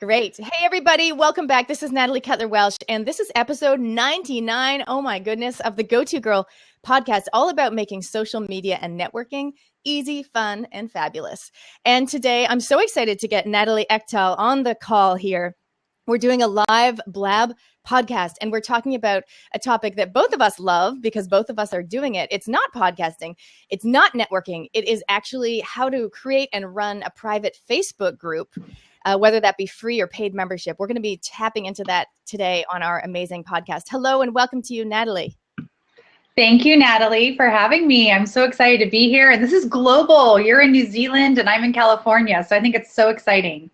Great. Hey, everybody. Welcome back. This is Natalie Cutler-Welsh, and this is episode 99, oh my goodness, of the Go-To Girl podcast, all about making social media and networking easy, fun, and fabulous. And today, I'm so excited to get Natalie Ektal on the call here. We're doing a live blab podcast, and we're talking about a topic that both of us love because both of us are doing it. It's not podcasting. It's not networking. It is actually how to create and run a private Facebook group, whether that be free or paid membership. We're going to be tapping into that today on our amazing podcast. Hello, and welcome to you, Natalie. Thank you, Natalie, for having me. I'm so excited to be here. And this is global. You're in New Zealand and I'm in California. So I think it's so exciting.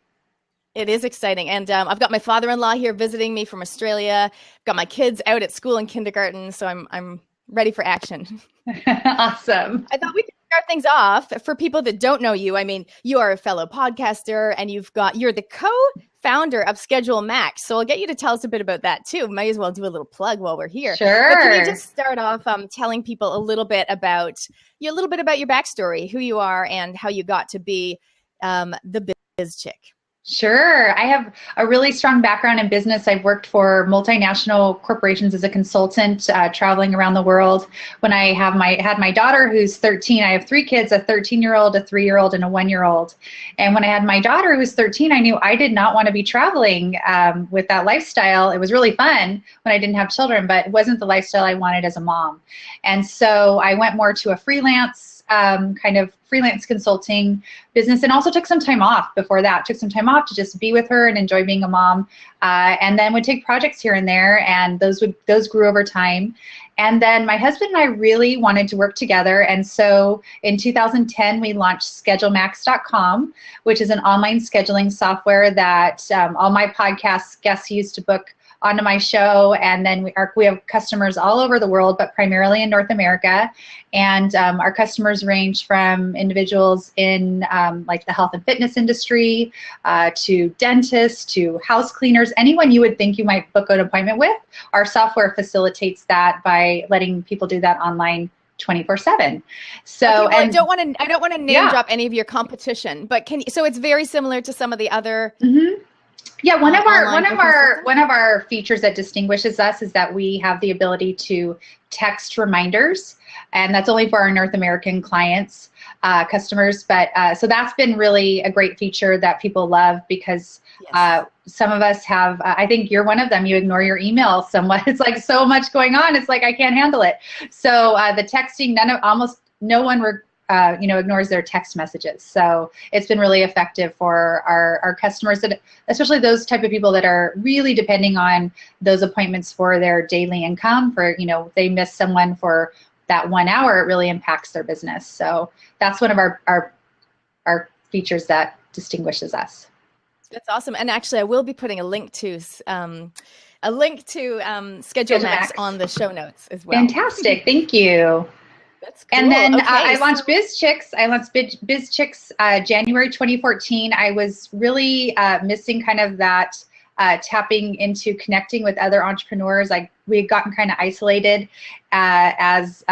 It is exciting. And I've got my father-in-law here visiting me from Australia. I've got my kids out at school and kindergarten. So I'm ready for action. Awesome. I thought we could start things off for people that don't know you. I mean, you are a fellow podcaster and you're the co-founder of Schedule Max. So I'll get you to tell us a bit about that too. Might as well do a little plug while we're here. Sure. But can you just start off telling people a little bit about your backstory, who you are and how you got to be the biz chick? Sure. I have a really strong background in business. I've worked for multinational corporations as a consultant, traveling around the world. When I had my daughter who's 13, I have three kids, a 13-year-old, a 3-year-old, and a 1-year-old. And when I had my daughter who was 13, I knew I did not want to be traveling with that lifestyle. It was really fun when I didn't have children, but it wasn't the lifestyle I wanted as a mom. And so I went more to a freelance consulting business, and also took some time off before that. Took some time off to just be with her and enjoy being a mom, and then would take projects here and there, and those grew over time. And then my husband and I really wanted to work together, and so in 2010 we launched ScheduleMax.com, which is an online scheduling software that all my podcast guests use to book onto my show. And then we have customers all over the world, but primarily in North America. And our customers range from individuals in like the health and fitness industry, to dentists, to house cleaners, anyone you would think you might book an appointment with. Our software facilitates that by letting people do that online 24/7. So, okay, well, and I don't want to name drop any of your competition, but so it's very similar to some of the other. Mm-hmm. Yeah, one of our features that distinguishes us is that we have the ability to text reminders, and that's only for our North American clients, customers. But so that's been really a great feature that people love because some of us have. I think you're one of them. You ignore your email somewhat. It's like so much going on. It's like I can't handle it. So the texting, almost no one ignores their text messages. So it's been really effective for our customers, that, especially those type of people that are really depending on those appointments for their daily income. For, they miss someone for that 1 hour, it really impacts their business. So that's one of our features that distinguishes us. That's awesome. And actually, I will be putting a link to Schedule Max on the show notes as well. Fantastic. Thank you. That's cool. And then I launched Biz Chicks. Biz Chicks January 2014. I was really missing kind of that tapping into connecting with other entrepreneurs. We had gotten kind of isolated as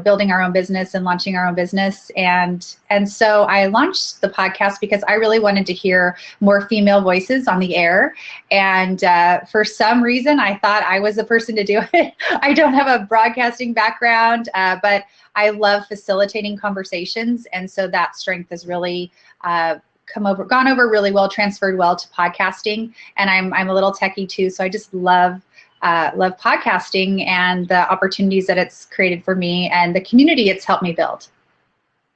building our own business and launching our own business. And so I launched the podcast because I really wanted to hear more female voices on the air. And for some reason, I thought I was the person to do it. I don't have a broadcasting background, but I love facilitating conversations. And so that strength has really gone over really well, transferred well to podcasting. And I'm a little techie too, so I just love podcasting and the opportunities that it's created for me and the community it's helped me build.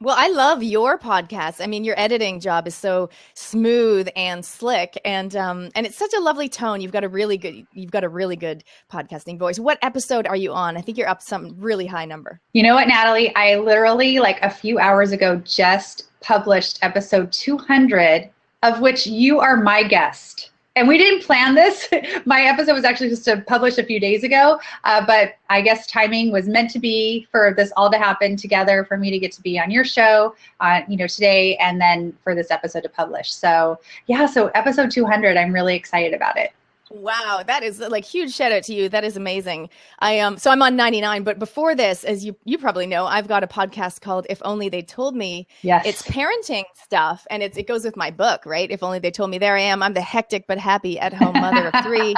Well, I love your podcast. I mean, your editing job is so smooth and slick, and it's such a lovely tone. You've got a really good podcasting voice. What episode are you on? I think you're up some really high number. You know what, Natalie? I literally, like a few hours ago, just published episode 200, of which you are my guest. And we didn't plan this. My episode was actually just published a few days ago, but I guess timing was meant to be for this all to happen together, for me to get to be on your show, today, and then for this episode to publish. So yeah, so episode 200, I'm really excited about it. Wow, that is like huge shout out to you. That is amazing. So I'm on 99, but before this, as you probably know, I've got a podcast called If Only They Told Me. It's Yes. parenting stuff, and it goes with my book, right? If Only They Told Me. There I am. I'm the hectic but happy at-home mother of three.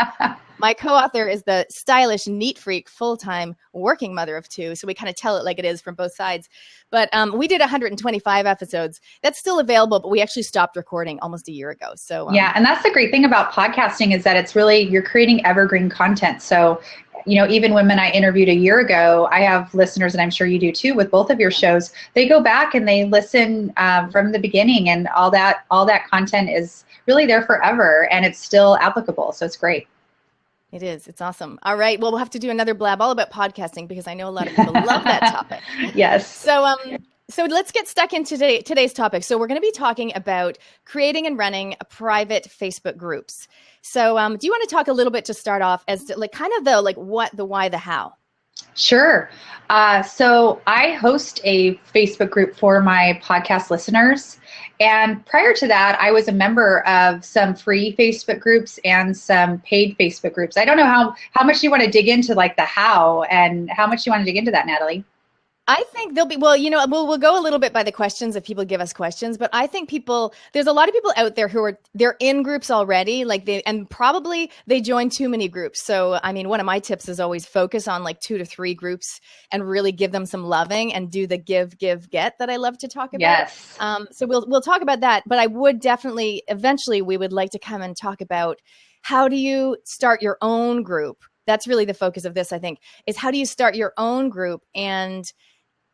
My co-author is the stylish, neat freak, full-time working mother of two. So we kind of tell it like it is from both sides. But we did 125 episodes. That's still available, but we actually stopped recording almost a year ago. So yeah, and that's the great thing about podcasting is that it's really, you're creating evergreen content. So, even women I interviewed a year ago, I have listeners, and I'm sure you do too, with both of your shows. They go back and they listen from the beginning, and all that content is really there forever, and it's still applicable. So it's great. It is. It's awesome. All right. Well, we'll have to do another blab all about podcasting because I know a lot of people love that topic. Yes. So let's get stuck into today's topic. So we're going to be talking about creating and running a private Facebook groups. So do you want to talk a little bit to start off as to, like, kind of the like what, the why, the how? Sure. So I host a Facebook group for my podcast listeners. And prior to that, I was a member of some free Facebook groups and some paid Facebook groups. I don't know how much you want to dig into like the how, and how much you want to dig into that, Natalie. I think there'll be, well, we'll go a little bit by the questions if people give us questions, but I think there's a lot of people out there they're in groups already, and probably they join too many groups. So, I mean, one of my tips is always focus on like 2 to 3 groups and really give them some loving and do the give, get that I love to talk about. Yes. So we'll talk about that, but I would definitely, eventually we would like to come and talk about how do you start your own group? That's really the focus of this, I think, is how do you start your own group? And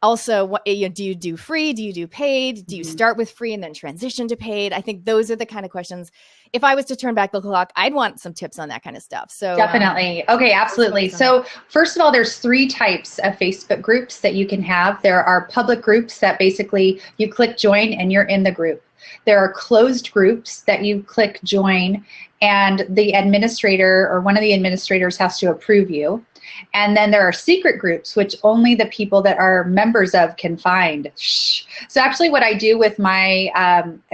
also, what do you do free? Do you do paid? Do you start with free and then transition to paid? I think those are the kind of questions. If I was to turn back the clock, I'd want some tips on that kind of stuff. So definitely. Okay, absolutely. So first of all, there's 3 types of Facebook groups that you can have. There are public groups that basically you click join and you're in the group. There are closed groups that you click join and the administrator or one of the administrators has to approve you. And then there are secret groups, which only the people that are members of can find. So actually what I do with my,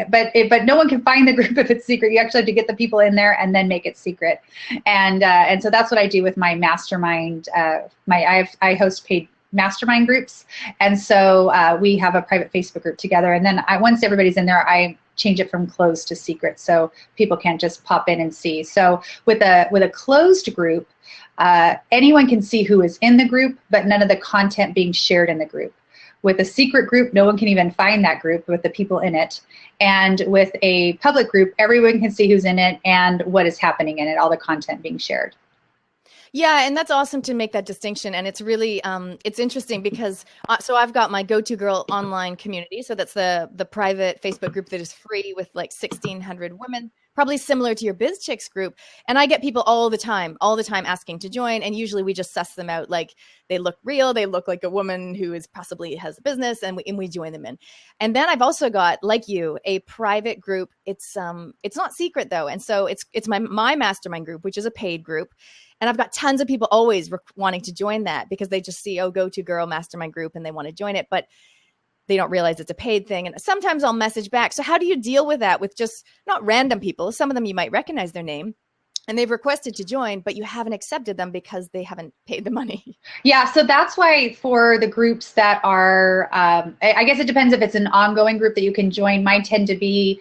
but no one can find the group if it's secret. You actually have to get the people in there and then make it secret. And so that's what I do with my mastermind. I host paid mastermind groups. And so we have a private Facebook group together. And then once everybody's in there, I change it from closed to secret so people can't just pop in and see. So with a closed group, anyone can see who is in the group, but none of the content being shared in the group. With a secret group, no one can even find that group with the people in it. And with a public group, everyone can see who's in it and what is happening in it, all the content being shared. Yeah, and that's awesome to make that distinction. And it's really, it's interesting because, so I've got my Go-To Girl online community. So that's the private Facebook group that is free with like 1,600 women, probably similar to your Biz Chicks group. And I get people all the time asking to join. And usually we just suss them out. Like they look real. They look like a woman who is possibly has a business, and we join them in. And then I've also got, like you, a private group. It's not secret though. And so it's my mastermind group, which is a paid group. And I've got tons of people always wanting to join that because they just see, Go-To Girl mastermind group, and they want to join it, but they don't realize it's a paid thing. And sometimes I'll message back. So how do you deal with that with just not random people? Some of them you might recognize their name and they've requested to join, but you haven't accepted them because they haven't paid the money. Yeah, so that's why for the groups that are, I guess it depends if it's an ongoing group that you can join. Mine tend to be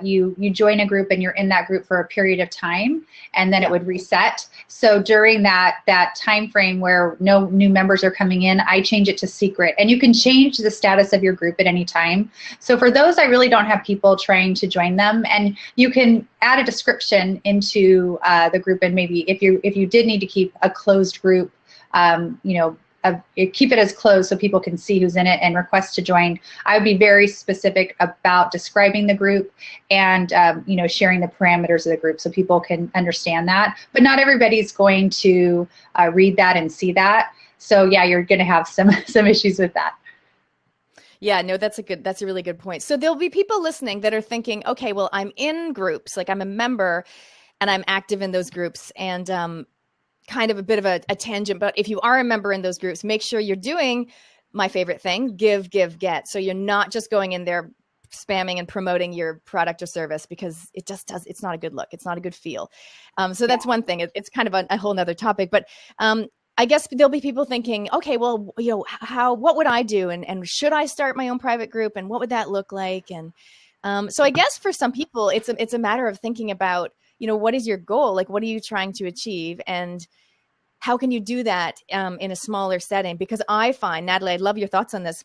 you join a group and you're in that group for a period of time, and then it would reset. So during that time frame where no new members are coming in, I change it to secret. And you can change the status of your group at any time. So for those, I really don't have people trying to join them. And you can add a description into the group, and maybe if you did need to keep a closed group, keep it as closed so people can see who's in it and request to join. I would be very specific about describing the group and sharing the parameters of the group so people can understand that. But not everybody's going to read that and see that. So yeah, you're going to have some issues with that. Yeah, no, that's a really good point. So there'll be people listening that are thinking, okay, well, I'm in groups, like I'm a member and I'm active in those groups, and kind of a bit of a tangent, but if you are a member in those groups, make sure you're doing my favorite thing, give, get. So you're not just going in there spamming and promoting your product or service, because it's not a good look. It's not a good feel. So that's one thing. It's kind of a whole nother topic, but I guess there'll be people thinking, okay, well, what would I do? And should I start my own private group? And what would that look like? And so I guess for some people, it's a matter of thinking about, what is your goal? Like, what are you trying to achieve? And how can you do that in a smaller setting? Because I find, Natalie, I'd love your thoughts on this.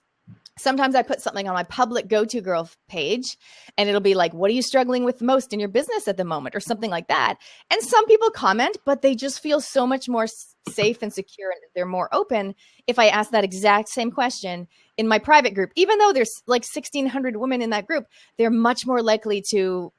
Sometimes I put something on my public go-to girl page and it'll be like, what are you struggling with most in your business at the moment, or something like that. And some people comment, but they just feel so much more safe and secure, and they're more open if I ask that exact same question in my private group. Even though there's like 1,600 women in that group, they're much more likely to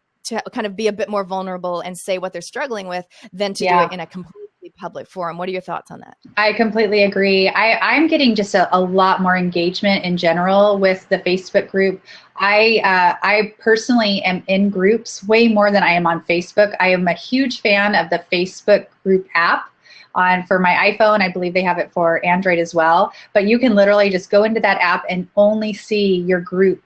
kind of be a bit more vulnerable and say what they're struggling with than to do it in a completely public forum. What are your thoughts on that? I completely agree. I'm getting just a lot more engagement in general with the Facebook group. I personally am in groups way more than I am on Facebook. I am a huge fan of the Facebook group app for my iPhone. I believe they have it for Android as well. But you can literally just go into that app and only see your group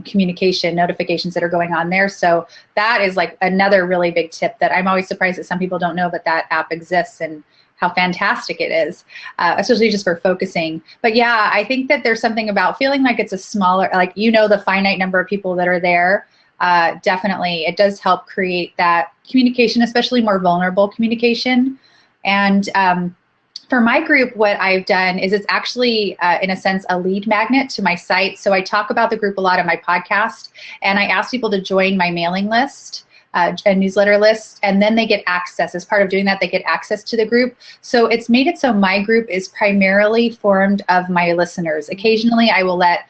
communication notifications that are going on there. So that is like another really big tip that I'm always surprised that some people don't know, but that app exists and how fantastic it is, especially just for focusing. But yeah, I think that there's something about feeling like it's a smaller, like, the finite number of people that are there. Definitely, it does help create that communication, especially more vulnerable communication. And for my group, what I've done is it's actually, in a sense, a lead magnet to my site. So I talk about the group a lot on my podcast, and I ask people to join my mailing list, a newsletter list, and then they get access. As part of doing that, they get access to the group. So it's made it so my group is primarily formed of my listeners. Occasionally, I will let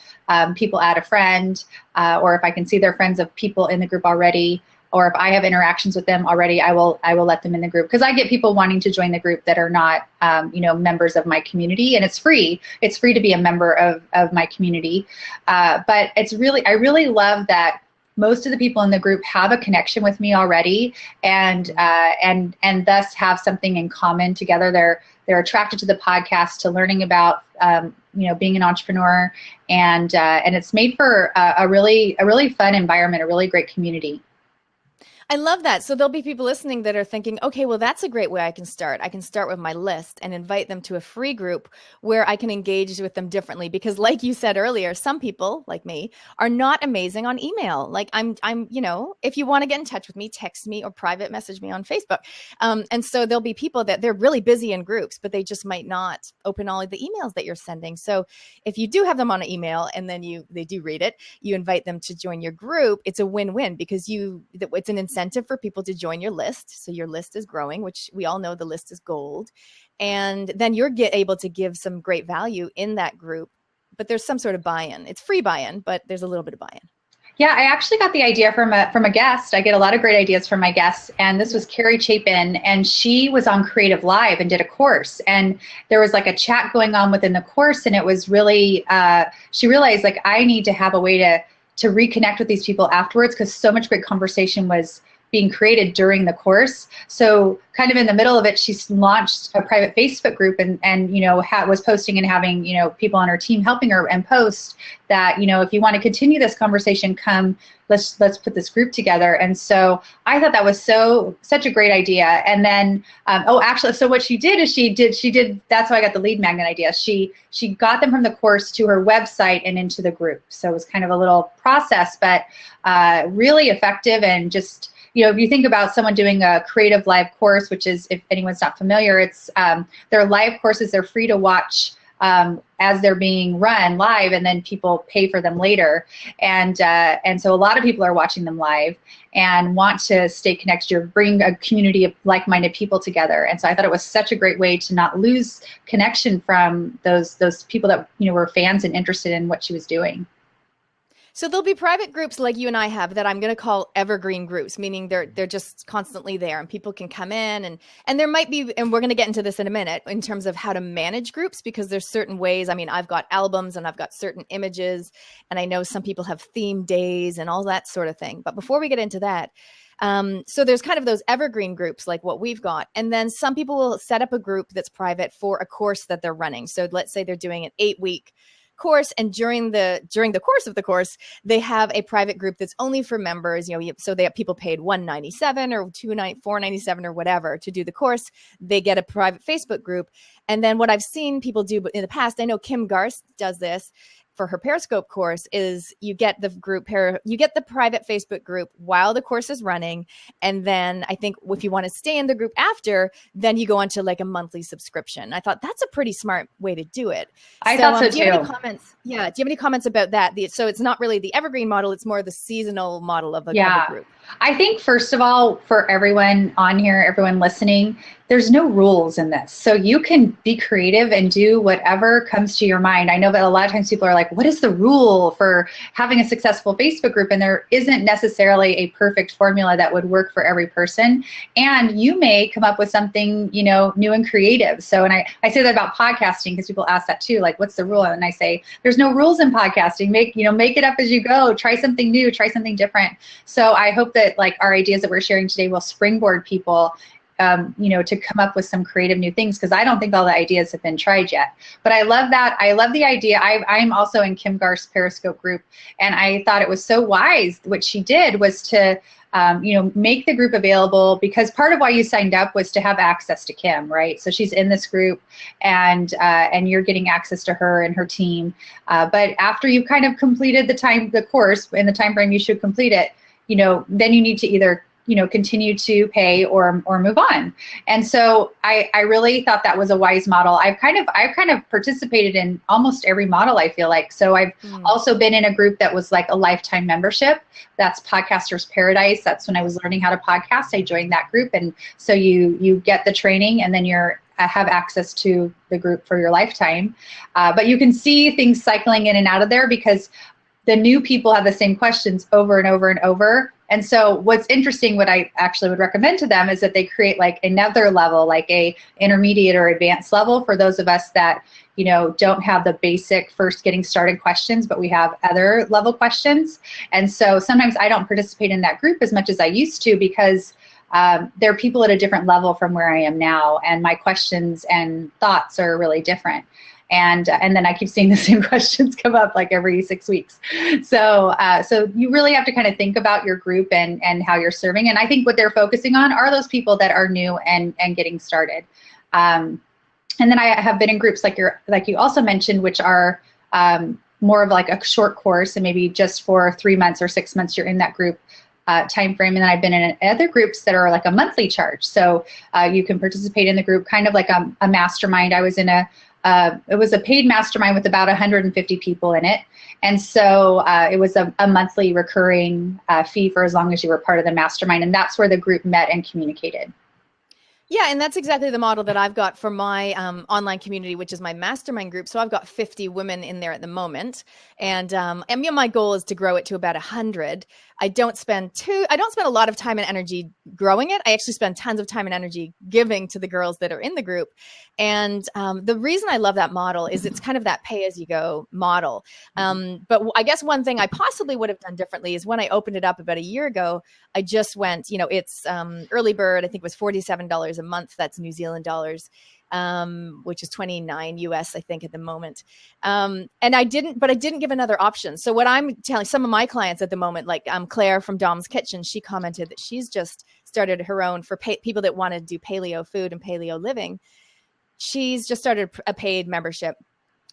people add a friend, or if I can see they're friends of people in the group already, or if I have interactions with them already, I will let them in the group, because I get people wanting to join the group that are not, members of my community, and it's free. It's free to be a member of my community, but I really love that most of the people in the group have a connection with me already, and thus have something in common together. They're attracted to the podcast, to learning about being an entrepreneur, and it's made for a really fun environment, a really great community. I love that. So there'll be people listening that are thinking, okay, well, that's a great way I can start. I can start with my list and invite them to a free group where I can engage with them differently. Because like you said earlier, some people like me are not amazing on email. Like I'm, if you want to get in touch with me, text me or private message me on Facebook. And so there'll be people that they're really busy in groups, but they just might not open all of the emails that you're sending. So if you do have them on an email and then they do read it, you invite them to join your group. It's a win-win, because it's an incentive for people to join your list. So your list is growing, which we all know the list is gold. And then you're able to give some great value in that group, but there's some sort of buy-in. It's free buy-in, but there's a little bit of buy-in. Yeah, I actually got the idea from a guest. I get a lot of great ideas from my guests, and this was Carrie Chapin, and she was on Creative Live and did a course, and there was like a chat going on within the course, and it was really, she realized like I need to have a way to reconnect with these people afterwards, because so much great conversation was being created during the course. So kind of in the middle of it, she launched a private Facebook group and was posting and having, people on her team helping her and post that, if you want to continue this conversation, come, let's put this group together. And so I thought that was such a great idea. And then, so what she did is she did, that's how I got the lead magnet idea. She got them from the course to her website and into the group. So it was kind of a little process, but really effective. And just, if you think about someone doing a Creative Live course, which is, if anyone's not familiar, it's they're live courses. They're free to watch as they're being run live, and then people pay for them later. And so a lot of people are watching them live and want to stay connected or bring a community of like-minded people together. And so I thought it was such a great way to not lose connection from those people that were fans and interested in what she was doing. So there'll be private groups like you and I have that I'm going to call evergreen groups, meaning they're just constantly there and people can come in and there might be, and we're going to get into this in a minute in terms of how to manage groups, because there's certain ways. I mean, I've got albums and I've got certain images, and I know some people have theme days and all that sort of thing. But before we get into that, so there's kind of those evergreen groups like what we've got. And then some people will set up a group that's private for a course that they're running. So let's say they're doing an 8-week course, and during the course of the course, they have a private group that's only for members. So they have people paid $197 or $497 or whatever to do the course. They get a private Facebook group, and then what I've seen people do in the past, I know Kim Garst does this for her Periscope course, is you get the private Facebook group while the course is running. And then I think if you want to stay in the group after, then you go on to like a monthly subscription. I thought that's a pretty smart way to do it. I thought so do you too. have any comments? Yeah. Do you have any comments about that? So it's not really the evergreen model. It's more the seasonal model of a group. I think, first of all, for everyone on here, everyone listening, there's no rules in this. So you can be creative and do whatever comes to your mind. I know that a lot of times people are like, what is the rule for having a successful Facebook group? And there isn't necessarily a perfect formula that would work for every person. And you may come up with something, new and creative. So, and I say that about podcasting because people ask that too, like, what's the rule? And I say, there's no rules in podcasting. Make it up as you go. Try something new, try something different. So I hope that like our ideas that we're sharing today will springboard people to come up with some creative new things, because I don't think all the ideas have been tried yet. But I love that. I love the idea. I'm also in Kim Garst's Periscope group, and I thought it was so wise. What she did was to, make the group available, because part of why you signed up was to have access to Kim, right? So she's in this group, and you're getting access to her and her team. But after you kind of completed the course in the time frame you should complete it, then you need to either continue to pay or move on. And so I really thought that was a wise model. I've kind of participated in almost every model, I feel like. So I've also been in a group that was like a lifetime membership. That's Podcaster's Paradise. That's when I was learning how to podcast. I joined that group. And so you get the training, and then have access to the group for your lifetime. But you can see things cycling in and out of there, because the new people have the same questions over and over and over. And so what's interesting, what I actually would recommend to them, is that they create like another level, like a intermediate or advanced level for those of us that, don't have the basic first getting started questions, but we have other level questions. And so sometimes I don't participate in that group as much as I used to, because there are people at a different level from where I am now, and my questions and thoughts are really different. And then I keep seeing the same questions come up like every 6 weeks. So you really have to kind of think about your group and how you're serving. And I think what they're focusing on are those people that are new and getting started. And then I have been in groups like you also mentioned, which are more of like a short course, and maybe just for 3 months or 6 months you're in that group time frame. And then I've been in other groups that are like a monthly charge. So you can participate in the group kind of like a mastermind. I was in it was a paid mastermind with about 150 people in it. And so it was a monthly recurring fee for as long as you were part of the mastermind. And that's where the group met and communicated. Yeah, and that's exactly the model that I've got for my online community, which is my mastermind group. So I've got 50 women in there at the moment, and my goal is to grow it to about 100. I don't spend a lot of time and energy growing it. I actually spend tons of time and energy giving to the girls that are in the group. And the reason I love that model is it's kind of that pay-as-you-go model. But I guess one thing I possibly would have done differently is when I opened it up about a year ago, I just went, it's early bird. I think it was $47 a month. That's New Zealand dollars. Which is 29 US, I think, at the moment. And I didn't give another option. So what I'm telling some of my clients at the moment, like Claire from Dom's Kitchen, she commented that she's just started her own for people that want to do paleo food and paleo living. She's just started a paid membership.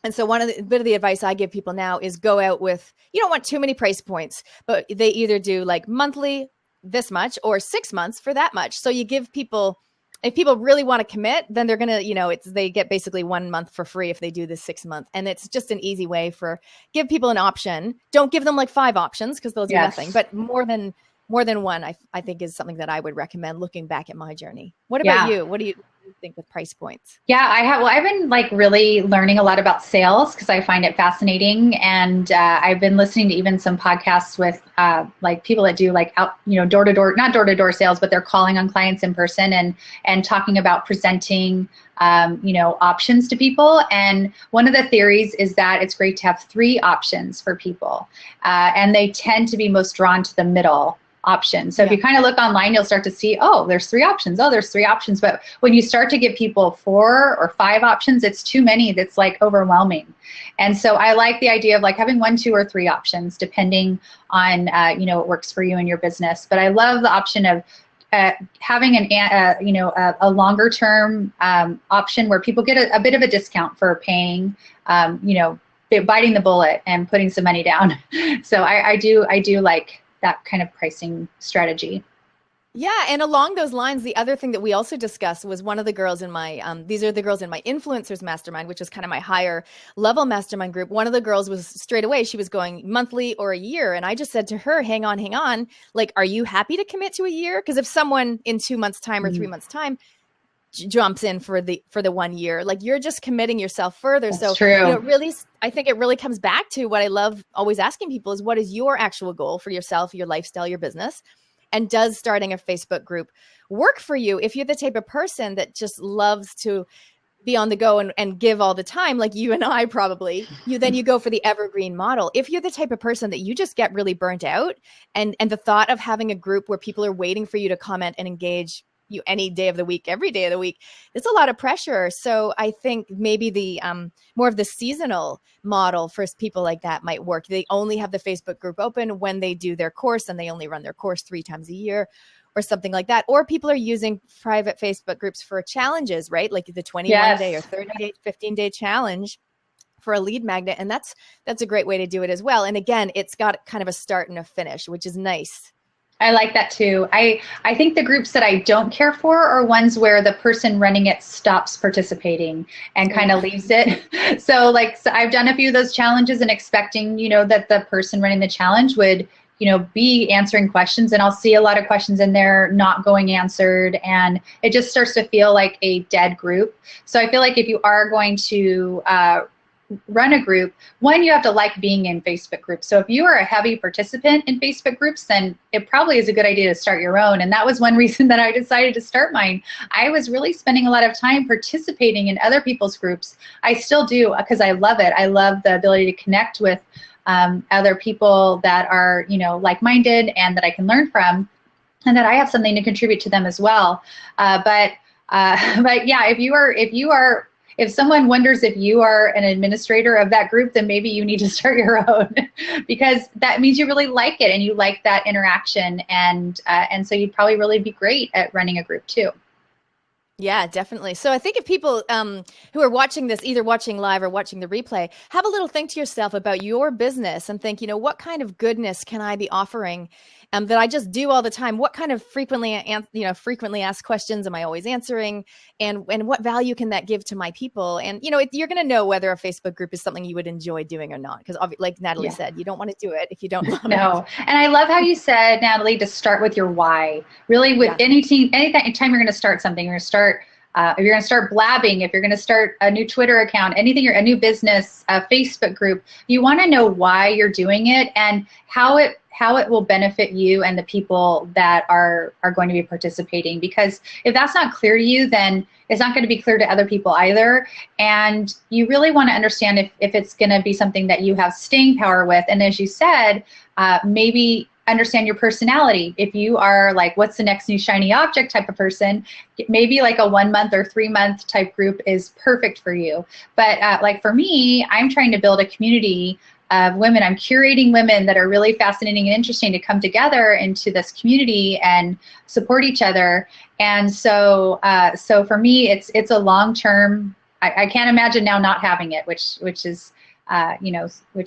And so bit of the advice I give people now is go out with, you don't want too many price points, but they either do like monthly this much or 6 months for that much. So you give people, if people really want to commit, then they're going to, they get basically 1 month for free if they do this 6 month. And it's just an easy way give people an option. Don't give them like 5 options because they'll do nothing, but more than one, I think is something that I would recommend looking back at my journey. What about you? What do you think with price points? Yeah, I've been like really learning a lot about sales because I find it fascinating. And I've been listening to even some podcasts with like people that do like not door-to-door sales, but they're calling on clients in person and talking about presenting options to people. And one of the theories is that it's great to have 3 options for people. And they tend to be most drawn to the middle option. So if you kind of look online, you'll start to see, there's 3 options. There's 3 options. But when you start start to give people 4 or 5 options, it's too many. That's like overwhelming. And so I like the idea of like having 1, 2, or 3 options, depending on, what works for you and your business. But I love the option of having a longer term option where people get a bit of a discount for paying, biting the bullet and putting some money down. So I do like that kind of pricing strategy. Yeah, and along those lines, the other thing that we also discussed was one of the girls in my, these are the girls in my influencers mastermind, which is kind of my higher level mastermind group. One of the girls was straight away, she was going monthly or a year. And I just said to her, hang on. Like, are you happy to commit to a year? Because if someone in 2 months time or 3 months time jumps in for the 1 year, like you're just committing yourself further. That's so true. really, I think it really comes back to what I love always asking people is, what is your actual goal for yourself, your lifestyle, your business? And does starting a Facebook group work for you? If you're the type of person that just loves to be on the go and give all the time, like you and I probably, then you go for the evergreen model. If you're the type of person that you just get really burnt out and the thought of having a group where people are waiting for you to comment and engage you any day of the week, every day of the week, it's a lot of pressure. So I think maybe the more of the seasonal model for people like that might work. They only have the Facebook group open when they do their course, and they only run their course 3 times a year or something like that. Or people are using private Facebook groups for challenges, right? Like the 21-day or 30-day, 15-day challenge for a lead magnet. And that's a great way to do it as well. And again, it's got kind of a start and a finish, which is nice. I like that too. I think the groups that I don't care for are ones where the person running it stops participating and kind of leaves it. So I've done a few of those challenges and expecting, that the person running the challenge would, be answering questions, and I'll see a lot of questions in there not going answered, and it just starts to feel like a dead group. So I feel like if you are going to run a group, one, you have to like being in Facebook groups. So if you are a heavy participant in Facebook groups, then it probably is a good idea to start your own. And that was one reason that I decided to start mine. I was really spending a lot of time participating in other people's groups. I still do because I love it. I love the ability to connect with other people that are, like-minded and that I can learn from, and that I have something to contribute to them as well. But yeah, if someone wonders if you are an administrator of that group, then maybe you need to start your own because that means you really like it and you like that interaction. And so you'd probably really be great at running a group too. Yeah, definitely. So I think if people who are watching this, either watching live or watching the replay, have a little think to yourself about your business and think, what kind of goodness can I be offering that I just do all the time? What kind of frequently asked questions am I always answering? And what value can that give to my people? And, you're going to know whether a Facebook group is something you would enjoy doing or not. Because like Natalie said, you don't want to do it if you don't love it. No. And I love how you said, Natalie, to start with your why. Really, with anytime you're going to start something, you're going to start if you're going to start blabbing, if you're going to start a new Twitter account, anything, a new business, a Facebook group, you want to know why you're doing it and how it will benefit you and the people that are going to be participating. Because if that's not clear to you, then it's not going to be clear to other people either. And you really want to understand if it's going to be something that you have staying power with. And as you said, maybe understand your personality. If you are like, what's the next new shiny object type of person, maybe like a 1 month or 3 month type group is perfect for you. But like for me, I'm trying to build a community of women. I'm curating women that are really fascinating and interesting to come together into this community and support each other. And so for me, it's a long-term, I can't imagine now not having it, which is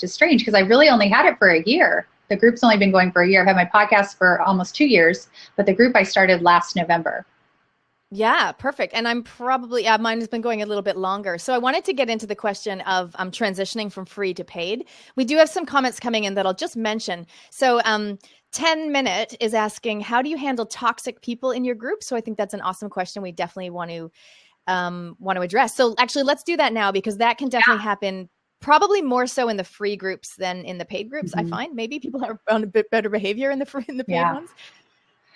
strange because I really only had it for a year. The group's only been going for a year. I've had my podcast for almost 2 years, but the group I started last November. Yeah, perfect. And I'm probably, mine has been going a little bit longer. So I wanted to get into the question of transitioning from free to paid. We do have some comments coming in that I'll just mention. So 10 Minute is asking, how do you handle toxic people in your group? So I think that's an awesome question. We definitely want to address. So actually, let's do that now because that can definitely happen. Probably more so in the free groups than in the paid groups. I find maybe people are on a bit better behavior in the paid ones.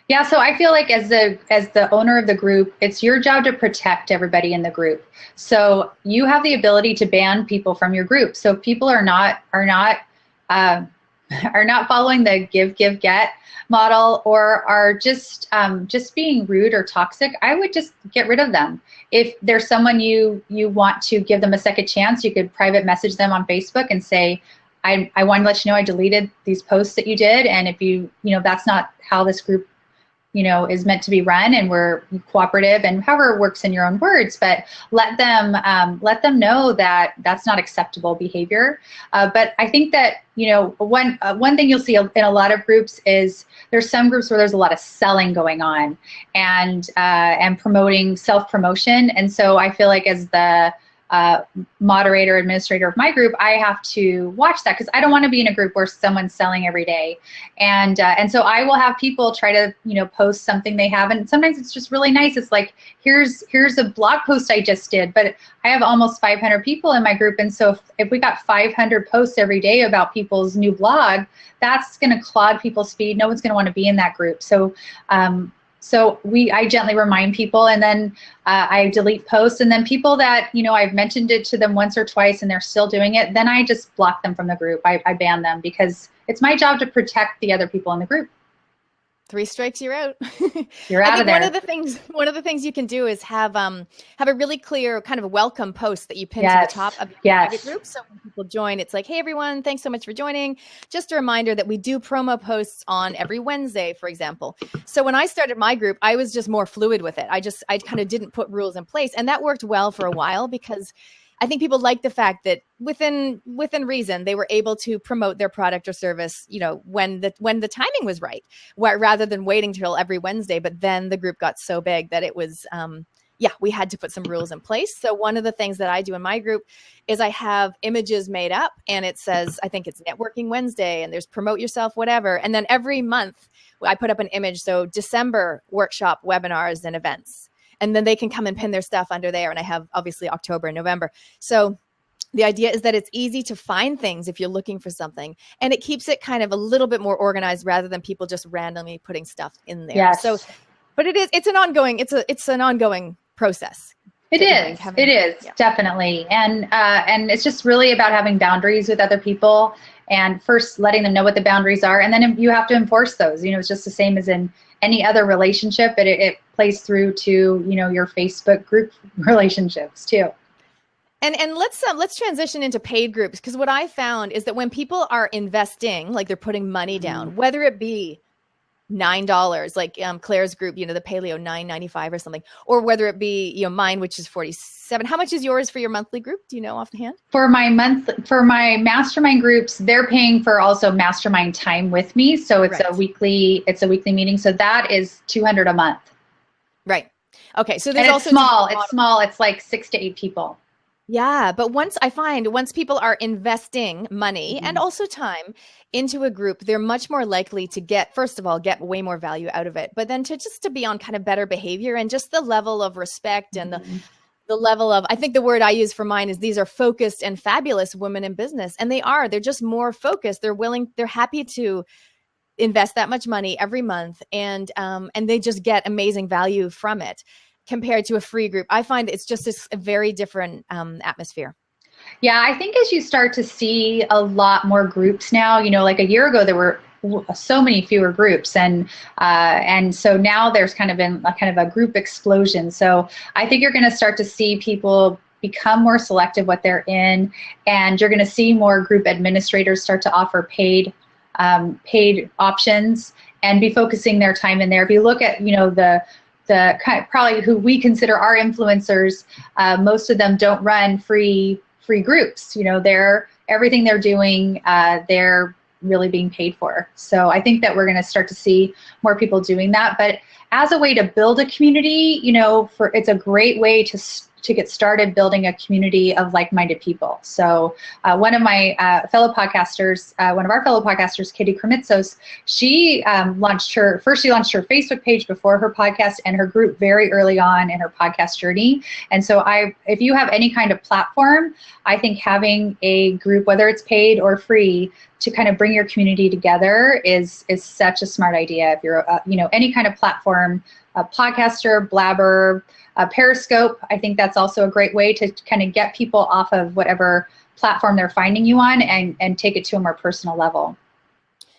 Yeah, so I feel like as the owner of the group, it's your job to protect everybody in the group. So you have the ability to ban people from your group. So if people are not are not following the give, give, get model, or are just being rude or toxic, I would just get rid of them. If there's someone you want to give them a second chance, you could private message them on Facebook and say, I want to let you know I deleted these posts that you did, and if that's not how this group is meant to be run, and we're cooperative, and however it works in your own words, but let them know that that's not acceptable behavior. But I think that, one thing you'll see in a lot of groups is there's some groups where there's a lot of selling going on and promoting self-promotion. And so I feel like as the moderator, administrator of my group, I have to watch that, because I don't want to be in a group where someone's selling every day. And so I will have people try to, post something they have. And sometimes it's just really nice. It's like, here's a blog post I just did, but I have almost 500 people in my group. And so if we got 500 posts every day about people's new blog, that's going to clog people's feed. No one's going to want to be in that group. So, I gently remind people, and then I delete posts, and then people that, I've mentioned it to them once or twice and they're still doing it, then I just block them from the group. I ban them, because it's my job to protect the other people in the group. 3 strikes, you're out. You're out of there. One of the things you can do is have a really clear kind of a welcome post that you pin to the top of your private group. So when people join, it's like, hey everyone, thanks so much for joining. Just a reminder that we do promo posts on every Wednesday, for example. So when I started my group, I was just more fluid with it. I kind of didn't put rules in place, and that worked well for a while, because I think people like the fact that within reason, they were able to promote their product or service, when the timing was right, rather than waiting till every Wednesday. But then the group got so big that it was, we had to put some rules in place. So one of the things that I do in my group is I have images made up, and it says, I think it's Networking Wednesday, and there's promote yourself, whatever. And then every month I put up an image. So December workshop, webinars, and events. And then they can come and pin their stuff under there. And I have obviously October and November. So the idea is that it's easy to find things if you're looking for something. And it keeps it kind of a little bit more organized, rather than people just randomly putting stuff in there. Yes. So, but it's an ongoing process. It is definitely. And it's just really about having boundaries with other people, and first letting them know what the boundaries are. And then you have to enforce those. It's just the same as in any other relationship, but it plays through to, your Facebook group relationships too. And let's transition into paid groups, because what I found is that when people are investing, like they're putting money down, whether it be $9, like Claire's group, the Paleo $9.95 or something, or whether it be mine, which is $47. How much is yours for your monthly group? Do you know off the hand? For my mastermind groups, they're paying for also mastermind time with me, so it's a weekly meeting. So that is $200 a month. Right. Okay. So there's also small. It's small. It's like 6 to 8 people. Yeah. But once people are investing money and also time into a group, they're much more likely to get way more value out of it, but then to be on kind of better behavior, and just the level of respect and the level of, I think the word I use for mine is, these are focused and fabulous women in business. And they're just more focused. They're happy to invest that much money every month, and they just get amazing value from it, compared to a free group. I find it's just a very different atmosphere. Yeah, I think as you start to see a lot more groups now, like a year ago, there were so many fewer groups, and so now there's kind of been a group explosion. So I think you're going to start to see people become more selective what they're in, and you're going to see more group administrators start to offer paid options and be focusing their time in there. If you look at the kind of probably who we consider our influencers, most of them don't run free groups. Everything they're doing, they're really being paid for. So I think that we're going to start to see more people doing that. But as a way to build a community, it's a great way to get started building a community of like-minded people. So one of my fellow podcasters, Katie Kremitzos, she launched her Facebook page before her podcast, and her group very early on in her podcast journey. And so if you have any kind of platform, I think having a group, whether it's paid or free, to kind of bring your community together is such a smart idea. If you're any kind of platform, a podcaster, blabber, Periscope, I think that's also a great way to kind of get people off of whatever platform they're finding you on, and take it to a more personal level.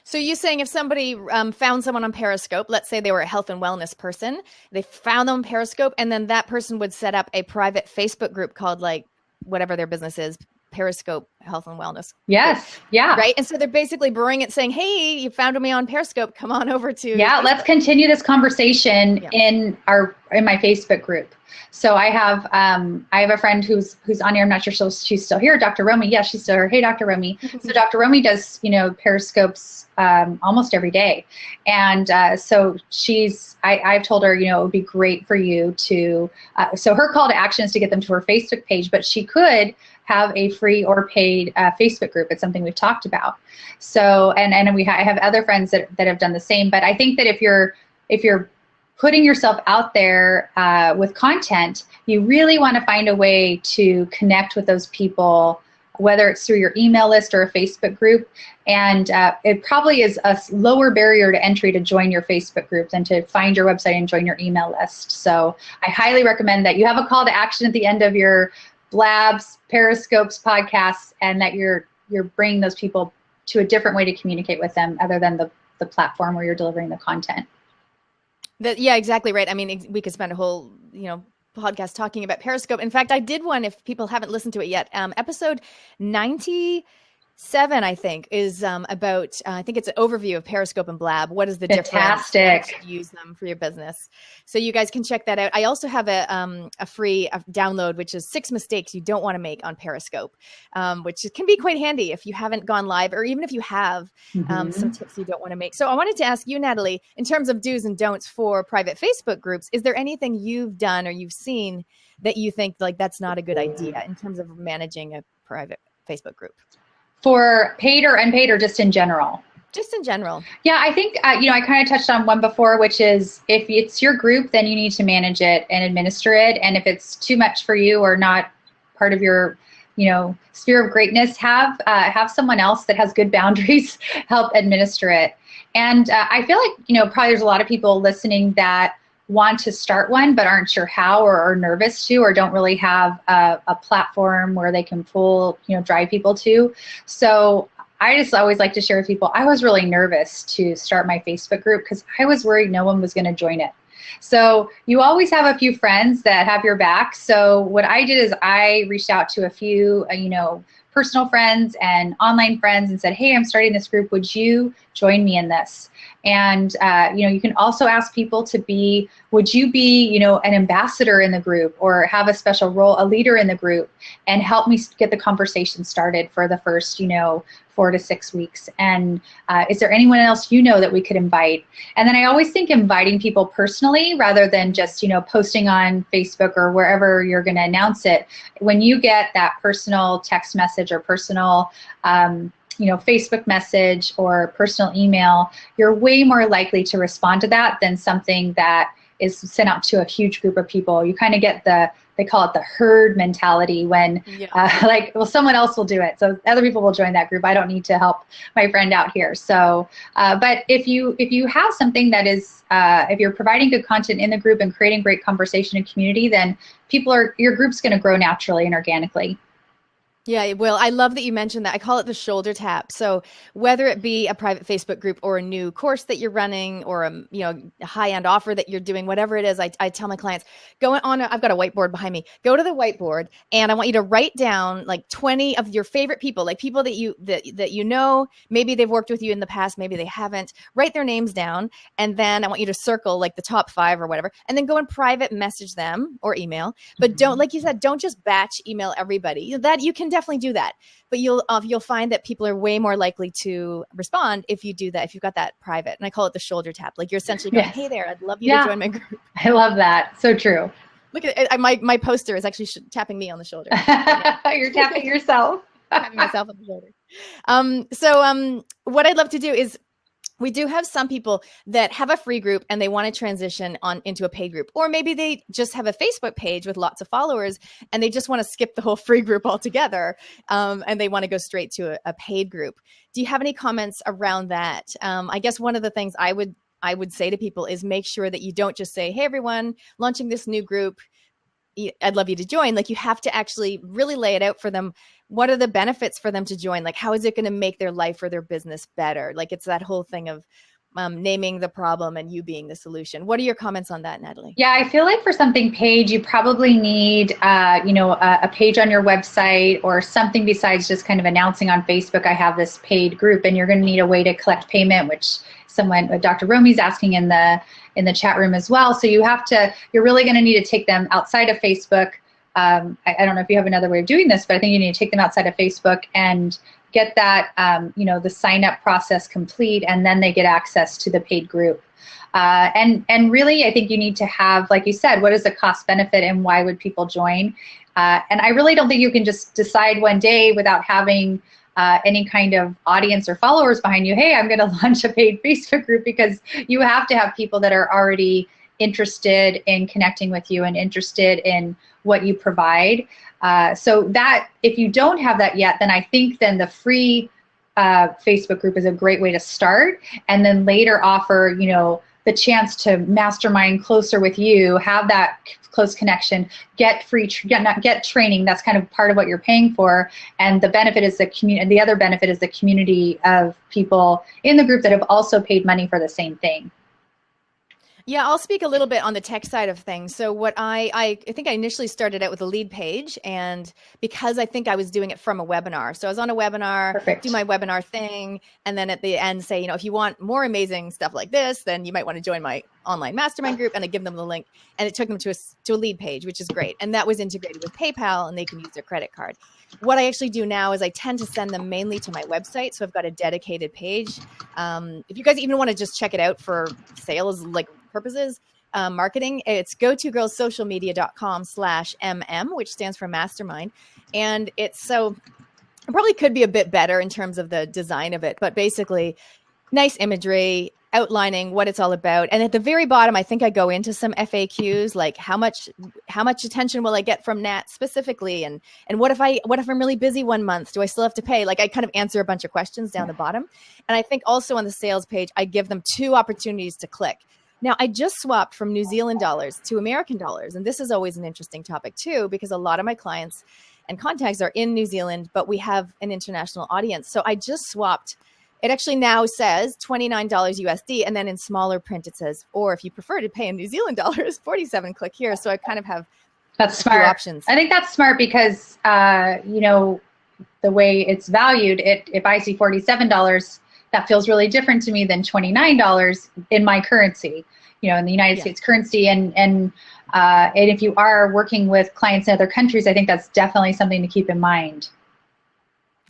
So you're saying if somebody found someone on Periscope, let's say they were a health and wellness person, they found them on Periscope, and then that person would set up a private Facebook group called like whatever their business is, Periscope Health and Wellness. Yes. Yeah. Right. And so they're basically bringing it saying, hey, you found me on Periscope. Come on over to. Yeah. Facebook. Let's continue this conversation in my Facebook group. So I have a friend who's on here. I'm not sure she's still here. Dr. Romy. Yeah, she's still here. Hey, Dr. Romy. So Dr. Romy does, Periscopes almost every day. And so I've told her, it would be great for you to, so her call to action is to get them to her Facebook page, but she could have a free or paid Facebook group. It's something we've talked about. So, and I have other friends that have done the same, but I think that if you're putting yourself out there with content, you really want to find a way to connect with those people, whether it's through your email list or a Facebook group. And it probably is a lower barrier to entry to join your Facebook group than to find your website and join your email list. So I highly recommend that you have a call to action at the end of your blabs, periscopes, podcasts, and that you're bringing those people to a different way to communicate with them other than the platform where you're delivering the content. Yeah, exactly right. I mean, we could spend a whole, podcast talking about Periscope. In fact, I did one, if people haven't listened to it yet, episode 97, I think, is about, I think it's an overview of Periscope and Blab. What is the difference? To use them for your business. So you guys can check that out. I also have a free download, which is 6 mistakes you don't want to make on Periscope, which can be quite handy if you haven't gone live, or even if you have some tips you don't want to make. So I wanted to ask you, Natalie, in terms of do's and don'ts for private Facebook groups, is there anything you've done or you've seen that you think like that's not a good idea in terms of managing a private Facebook group? For paid or unpaid, or just in general? Just in general. Yeah, I think, I kind of touched on one before, which is if it's your group, then you need to manage it and administer it. And if it's too much for you or not part of your, sphere of greatness, have someone else that has good boundaries help administer it. And I feel like, probably there's a lot of people listening that want to start one but aren't sure how, or are nervous to, or don't really have a platform where they can drive people to. So I just always like to share with people, I was really nervous to start my Facebook group because I was worried no one was going to join it. So you always have a few friends that have your back. So what I did is I reached out to a few, personal friends and online friends and said, hey, I'm starting this group. Would you join me in this? And, you can also ask people to would you be, an ambassador in the group, or have a special role, a leader in the group, and help me get the conversation started for the first, 4 to 6 weeks. And is there anyone else that we could invite? And then I always think inviting people personally rather than just, posting on Facebook or wherever you're going to announce it. When you get that personal text message or personal Facebook message or personal email, you're way more likely to respond to that than something that is sent out to a huge group of people. You kind of get they call it the herd mentality when someone else will do it. So other people will join that group. I don't need to help my friend out here. So, but if you have something that is, if you're providing good content in the group and creating great conversation and community, then your group's going to grow naturally and organically. Yeah, well, I love that you mentioned that. I call it the shoulder tap. So whether it be a private Facebook group or a new course that you're running, or a high-end offer that you're doing, whatever it is, I tell my clients, I've got a whiteboard behind me. Go to the whiteboard, and I want you to write down like 20 of your favorite people, like people that maybe they've worked with you in the past, maybe they haven't. Write their names down, and then I want you to circle like the top 5 or whatever, and then go and private message them or email. But don't, like you said, don't just batch email everybody. That you can definitely do that, but you'll find that people are way more likely to respond if you do that, if you've got that private. And I call it the shoulder tap. Like you're essentially going, hey there, I'd love you to join my group. I love that. So true. Look at it. My poster is actually tapping me on the shoulder. You're tapping yourself. Tapping myself on the shoulder. So what I'd love to do is, we do have some people that have a free group and they want to transition into a paid group, or maybe they just have a Facebook page with lots of followers and they just want to skip the whole free group altogether, and they want to go straight to a paid group. Do you have any comments around that? I guess one of the things I would say to people is make sure that you don't just say, hey, everyone, launching this new group, I'd love you to join. Like you have to actually really lay it out for them. what are the benefits for them to join? Like, how is it going to make their life or their business better? Like, it's that whole thing of naming the problem and you being the solution. What are your comments on that, Natalie? Yeah, I feel like for something paid, you probably need, a page on your website or something besides just kind of announcing on Facebook, I have this paid group, and you're going to need a way to collect payment, which Dr. Romy's asking in the chat room as well. So you're really going to need to take them outside of Facebook. I don't know if you have another way of doing this, but I think you need to take them outside of Facebook and get that, the sign up process complete, and then they get access to the paid group. And really, I think you need to have, like you said, what is the cost benefit and why would people join? And I really don't think you can just decide one day without having any kind of audience or followers behind you, hey, I'm going to launch a paid Facebook group, because you have to have people that are already interested in connecting with you and interested in what you provide. So that if you don't have that yet, then I think then the free Facebook group is a great way to start, and then later offer, the chance to mastermind closer with you, have that close connection, get training. That's kind of part of what you're paying for. And the benefit is the community, and the other benefit is the community of people in the group that have also paid money for the same thing. Yeah, I'll speak a little bit on the tech side of things. So what I think I initially started out with a lead page, and because I think I was doing it from a webinar. So I was on a webinar, Perfect. Do my webinar thing, and then at the end say, if you want more amazing stuff like this, then you might want to join my online mastermind group, and I give them the link, and it took them to a lead page, which is great. And that was integrated with PayPal, and they can use their credit card. What I actually do now is I tend to send them mainly to my website. So I've got a dedicated page. If you guys even want to just check it out for sales, like purposes, marketing, it's gotogirlsocialmedia.com/MM, which stands for mastermind. And it probably could be a bit better in terms of the design of it, but basically nice imagery outlining what it's all about. And at the very bottom, I think I go into some FAQs, like how much attention will I get from Nat specifically? And what if I'm really busy one month? Do I still have to pay? Like, I kind of answer a bunch of questions down the bottom. And I think also on the sales page, I give them 2 opportunities to click. Now, I just swapped from New Zealand dollars to American dollars. And this is always an interesting topic too, because a lot of my clients and contacts are in New Zealand, but we have an international audience. So I just swapped. It actually now says $29 USD, and then in smaller print it says, or if you prefer to pay in New Zealand dollars, 47, click here. So I kind of have that's smart options. I think that's smart because, the way it's valued, if I see $47, that feels really different to me than $29 in my currency, in the United States currency. And if you are working with clients in other countries, I think that's definitely something to keep in mind.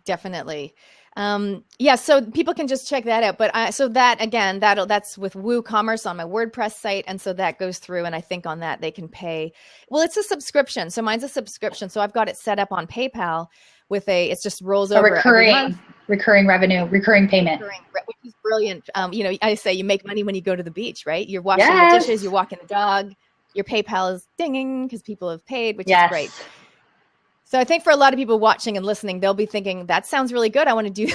Definitely. So people can just check that out. But so that, again, that's with WooCommerce on my WordPress site. And so that goes through, and I think on that they can pay. Well, it's a subscription. So mine's a subscription. So I've got it set up on PayPal with it just rolls over recurring revenue, recurring payment, which is brilliant. I say you make money when you go to the beach, right? You're washing the dishes, you're walking the dog, your PayPal is dinging because people have paid, which is great. So I think for a lot of people watching and listening, they'll be thinking, that sounds really good. I want to do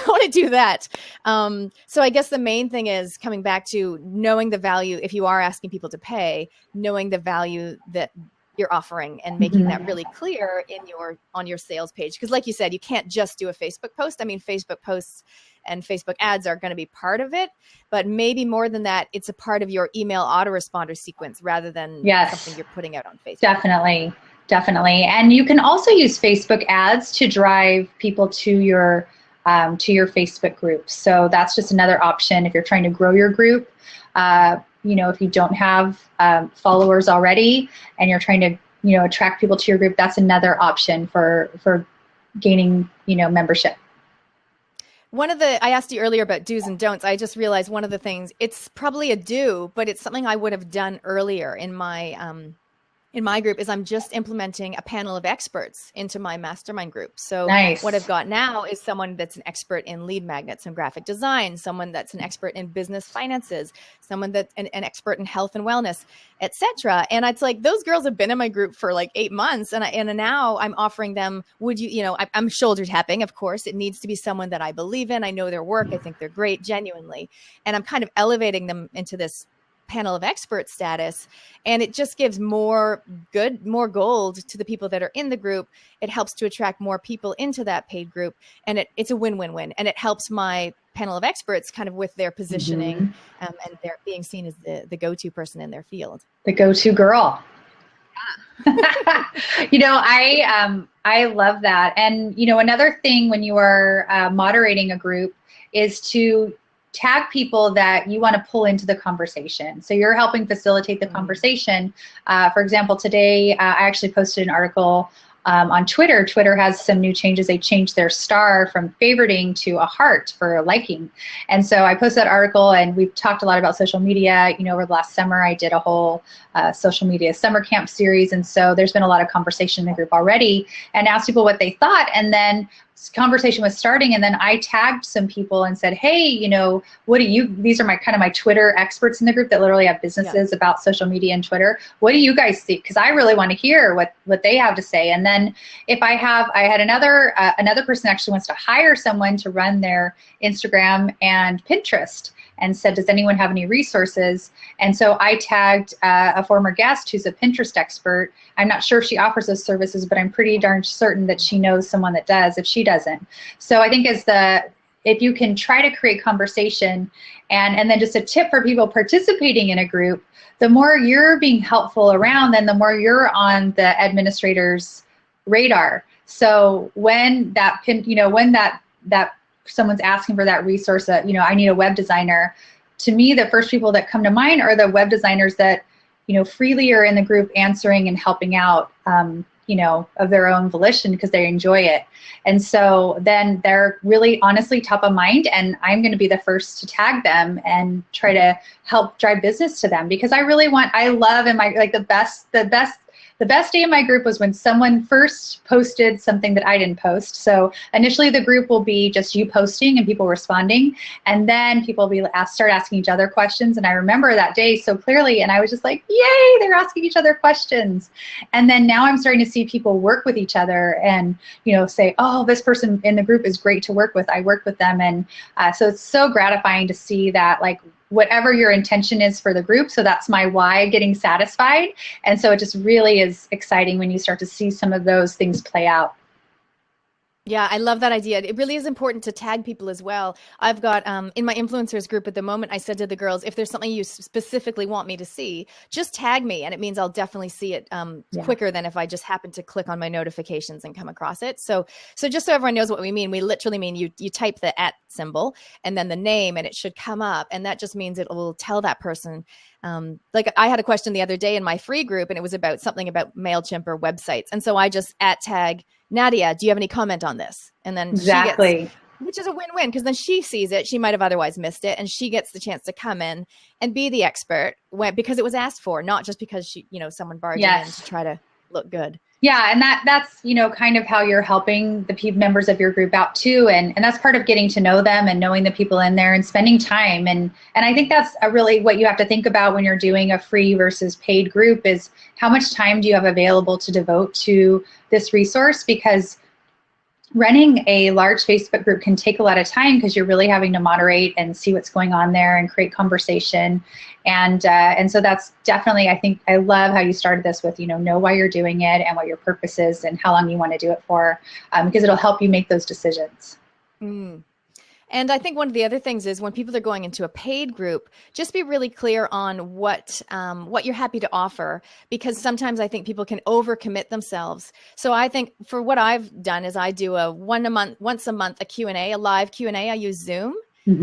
that. So I guess the main thing is coming back to knowing the value. If you are asking people to pay, knowing the value that you're offering and making that really clear on your sales page. Because like you said, you can't just do a Facebook post. I mean, Facebook posts and Facebook ads are going to be part of it, but maybe more than that, it's a part of your email autoresponder sequence rather than something you're putting out on Facebook. Definitely. And you can also use Facebook ads to drive people to your Facebook group. So that's just another option if you're trying to grow your group. If you don't have followers already and you're trying to, attract people to your group, that's another option for gaining, membership. I asked you earlier about do's and don'ts. I just realized one of the things, it's probably a do, but it's something I would have done earlier in my group, is I'm just implementing a panel of experts into my mastermind group. So what I've got now is someone that's an expert in lead magnets and graphic design, someone that's an expert in business finances, someone that's an expert in health and wellness, etc. And it's like, those girls have been in my group for like 8 months. And now I'm offering them, I'm shoulder tapping, of course. It needs to be someone that I believe in. I know their work. I think they're great, genuinely. And I'm kind of elevating them into this panel of experts status, and it just gives more gold to the people that are in the group. It helps to attract more people into that paid group, and it's a win-win-win, and it helps my panel of experts kind of with their positioning and they're being seen as the go-to person in their field. The go-to girl. I love that. And, another thing when you are moderating a group is to tag people that you want to pull into the conversation. So you're helping facilitate the conversation. For example, today I actually posted an article on Twitter. Twitter has some new changes. They changed their star from favoriting to a heart for liking. And so I posted that article, and we've talked a lot about social media. Over the last summer, I did a whole social media summer camp series. And so there's been a lot of conversation in the group already, and asked people what they thought. And then conversation was starting, and then I tagged some people and said, hey, what do you, these are my Twitter experts in the group that literally have businesses about social media and Twitter. What do you guys think? Because I really want to hear what they have to say. And then if I had another person actually wants to hire someone to run their Instagram and Pinterest, and said, does anyone have any resources? And so I tagged a former guest who's a Pinterest expert. I'm not sure if she offers those services, but I'm pretty darn certain that she knows someone that does if she doesn't. So I think if you can try to create conversation, and then just a tip for people participating in a group, the more you're being helpful around, then the more you're on the administrator's radar. So when that someone's asking for that resource, that I need a web designer, to me the first people that come to mind are the web designers that freely are in the group answering and helping out of their own volition because they enjoy it. And so then they're really honestly top of mind, and I'm going to be the first to tag them and try to help drive business to them, because I love in my, like, the best day in my group was when someone first posted something that I didn't post. So initially the group will be just you posting and people responding, and then people will start asking each other questions. And I remember that day so clearly, and I was just like, yay, they're asking each other questions. And then now I'm starting to see people work with each other and say, oh, this person in the group is great to work with. I work with them. And so it's so gratifying to see that, like, whatever your intention is for the group. So that's my why, getting satisfied. And so it just really is exciting when you start to see some of those things play out. Yeah, I love that idea. It really is important to tag people as well. I've got, in my influencers group at the moment, I said to the girls, if there's something you specifically want me to see, just tag me. And it means I'll definitely see it quicker than if I just happen to click on my notifications and come across it. So just so everyone knows what we mean, we literally mean you type the @ symbol and then the name, and it should come up. And that just means it will tell that person. Like I had a question the other day in my free group, and it was about something about MailChimp or websites. And so I just @tag Nadia, do you have any comment on this? And then exactly. She gets, which is a win-win, because then she sees it. She might have otherwise missed it, and she gets the chance to come in and be the expert because it was asked for, not just because she, someone barged in to try to look good. Yeah, and that's kind of how you're helping the members of your group out too, and that's part of getting to know them and knowing the people in there and spending time. And I think that's really what you have to think about when you're doing a free versus paid group is how much time do you have available to devote to this resource, because running a large Facebook group can take a lot of time because you're really having to moderate and see what's going on there and create conversation. And so that's definitely, I think, I love how you started this with, know why you're doing it and what your purpose is and how long you want to do it for, because it'll help you make those decisions. And I think one of the other things is when people are going into a paid group, just be really clear on what you're happy to offer, because sometimes I think people can overcommit themselves. So I think for what I've done is I do once a month, a Q&A, a live Q&A. I use Zoom.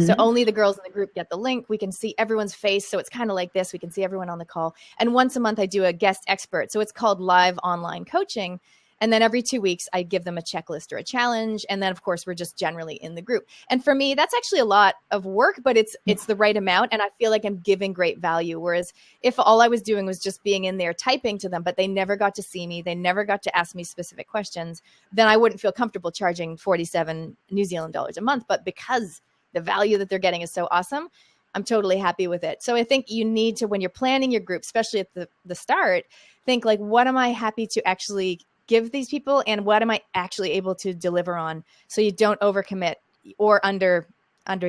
So only the girls in the group get the link. We can see everyone's face. So it's kind of like this. We can see everyone on the call. And once a month, I do a guest expert. So it's called live online coaching. And then every 2 weeks, I give them a checklist or a challenge. And then, of course, we're just generally in the group. And for me, that's actually a lot of work, but it's the right amount. And I feel like I'm giving great value. Whereas if all I was doing was just being in there typing to them, but they never got to see me, they never got to ask me specific questions, then I wouldn't feel comfortable charging 47 New Zealand dollars a month. But because the value that they're getting is so awesome, I'm totally happy with it. So I think you need to, when you're planning your group, especially at the start, think like, what am I happy to actually give these people, and what am I actually able to deliver on, so you don't overcommit or under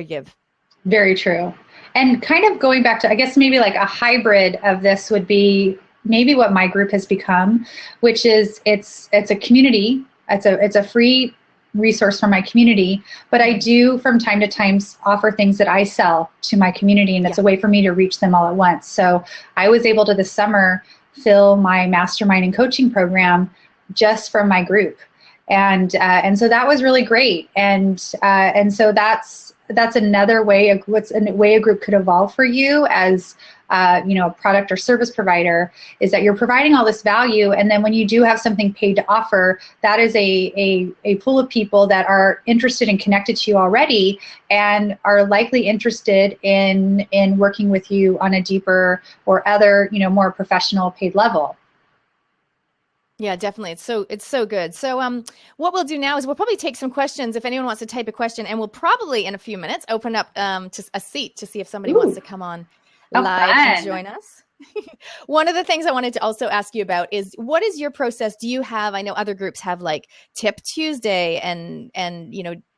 give. Very true. And kind of going back to, I guess maybe like a hybrid of this would be maybe what my group has become, which is it's a community. It's a free resource for my community, but I do from time to time offer things that I sell to my community, and it's a way for me to reach them all at once. So I was able to this summer fill my mastermind and coaching program just from my group, and so that was really great, and so that's another way what's a way a group could evolve for you as a product or service provider, is that you're providing all this value, and then when you do have something paid to offer, that is a pool of people that are interested and connected to you already, and are likely interested in working with you on a deeper or other more professional paid level. Yeah, definitely. It's so good. So what we'll do now is we'll probably take some questions if anyone wants to type a question, and we'll probably in a few minutes open up to a seat to see if somebody wants to come on live and join us. One of the things I wanted to also ask you about is, what is your process? Do you have, I know other groups have like Tip Tuesday and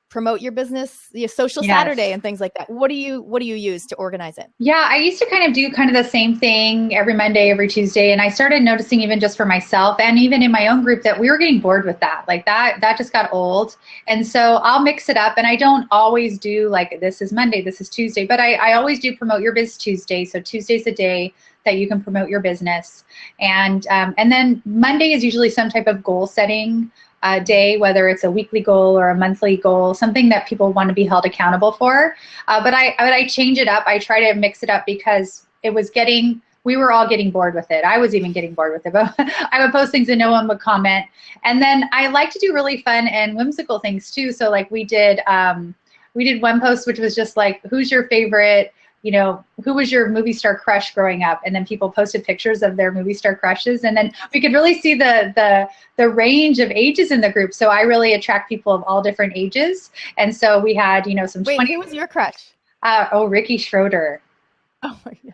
promote your business, your social Saturday and things like that. What do you use to organize it? Yeah, I used to kind of do kind of the same thing every Monday, every Tuesday. And I started noticing, even just for myself and even in my own group, that we were getting bored with that. Like that just got old. And so I'll mix it up, and I don't always do like, this is Monday, this is Tuesday, but I always do Promote Your Biz Tuesday. So Tuesday's a day that you can promote your business. And then Monday is usually some type of goal setting day, whether it's a weekly goal or a monthly goal, something that people want to be held accountable for. But I change it up. I try to mix it up because we were all getting bored with it. I was even getting bored with it, but I would post things and no one would comment. And then I like to do really fun and whimsical things too. So like we did one post, which was just like, who's your favorite, who was your movie star crush growing up? And then people posted pictures of their movie star crushes. And then we could really see the range of ages in the group. So I really attract people of all different ages. And so we had, some 20. Who was your crush? Ricky Schroeder. Oh my God.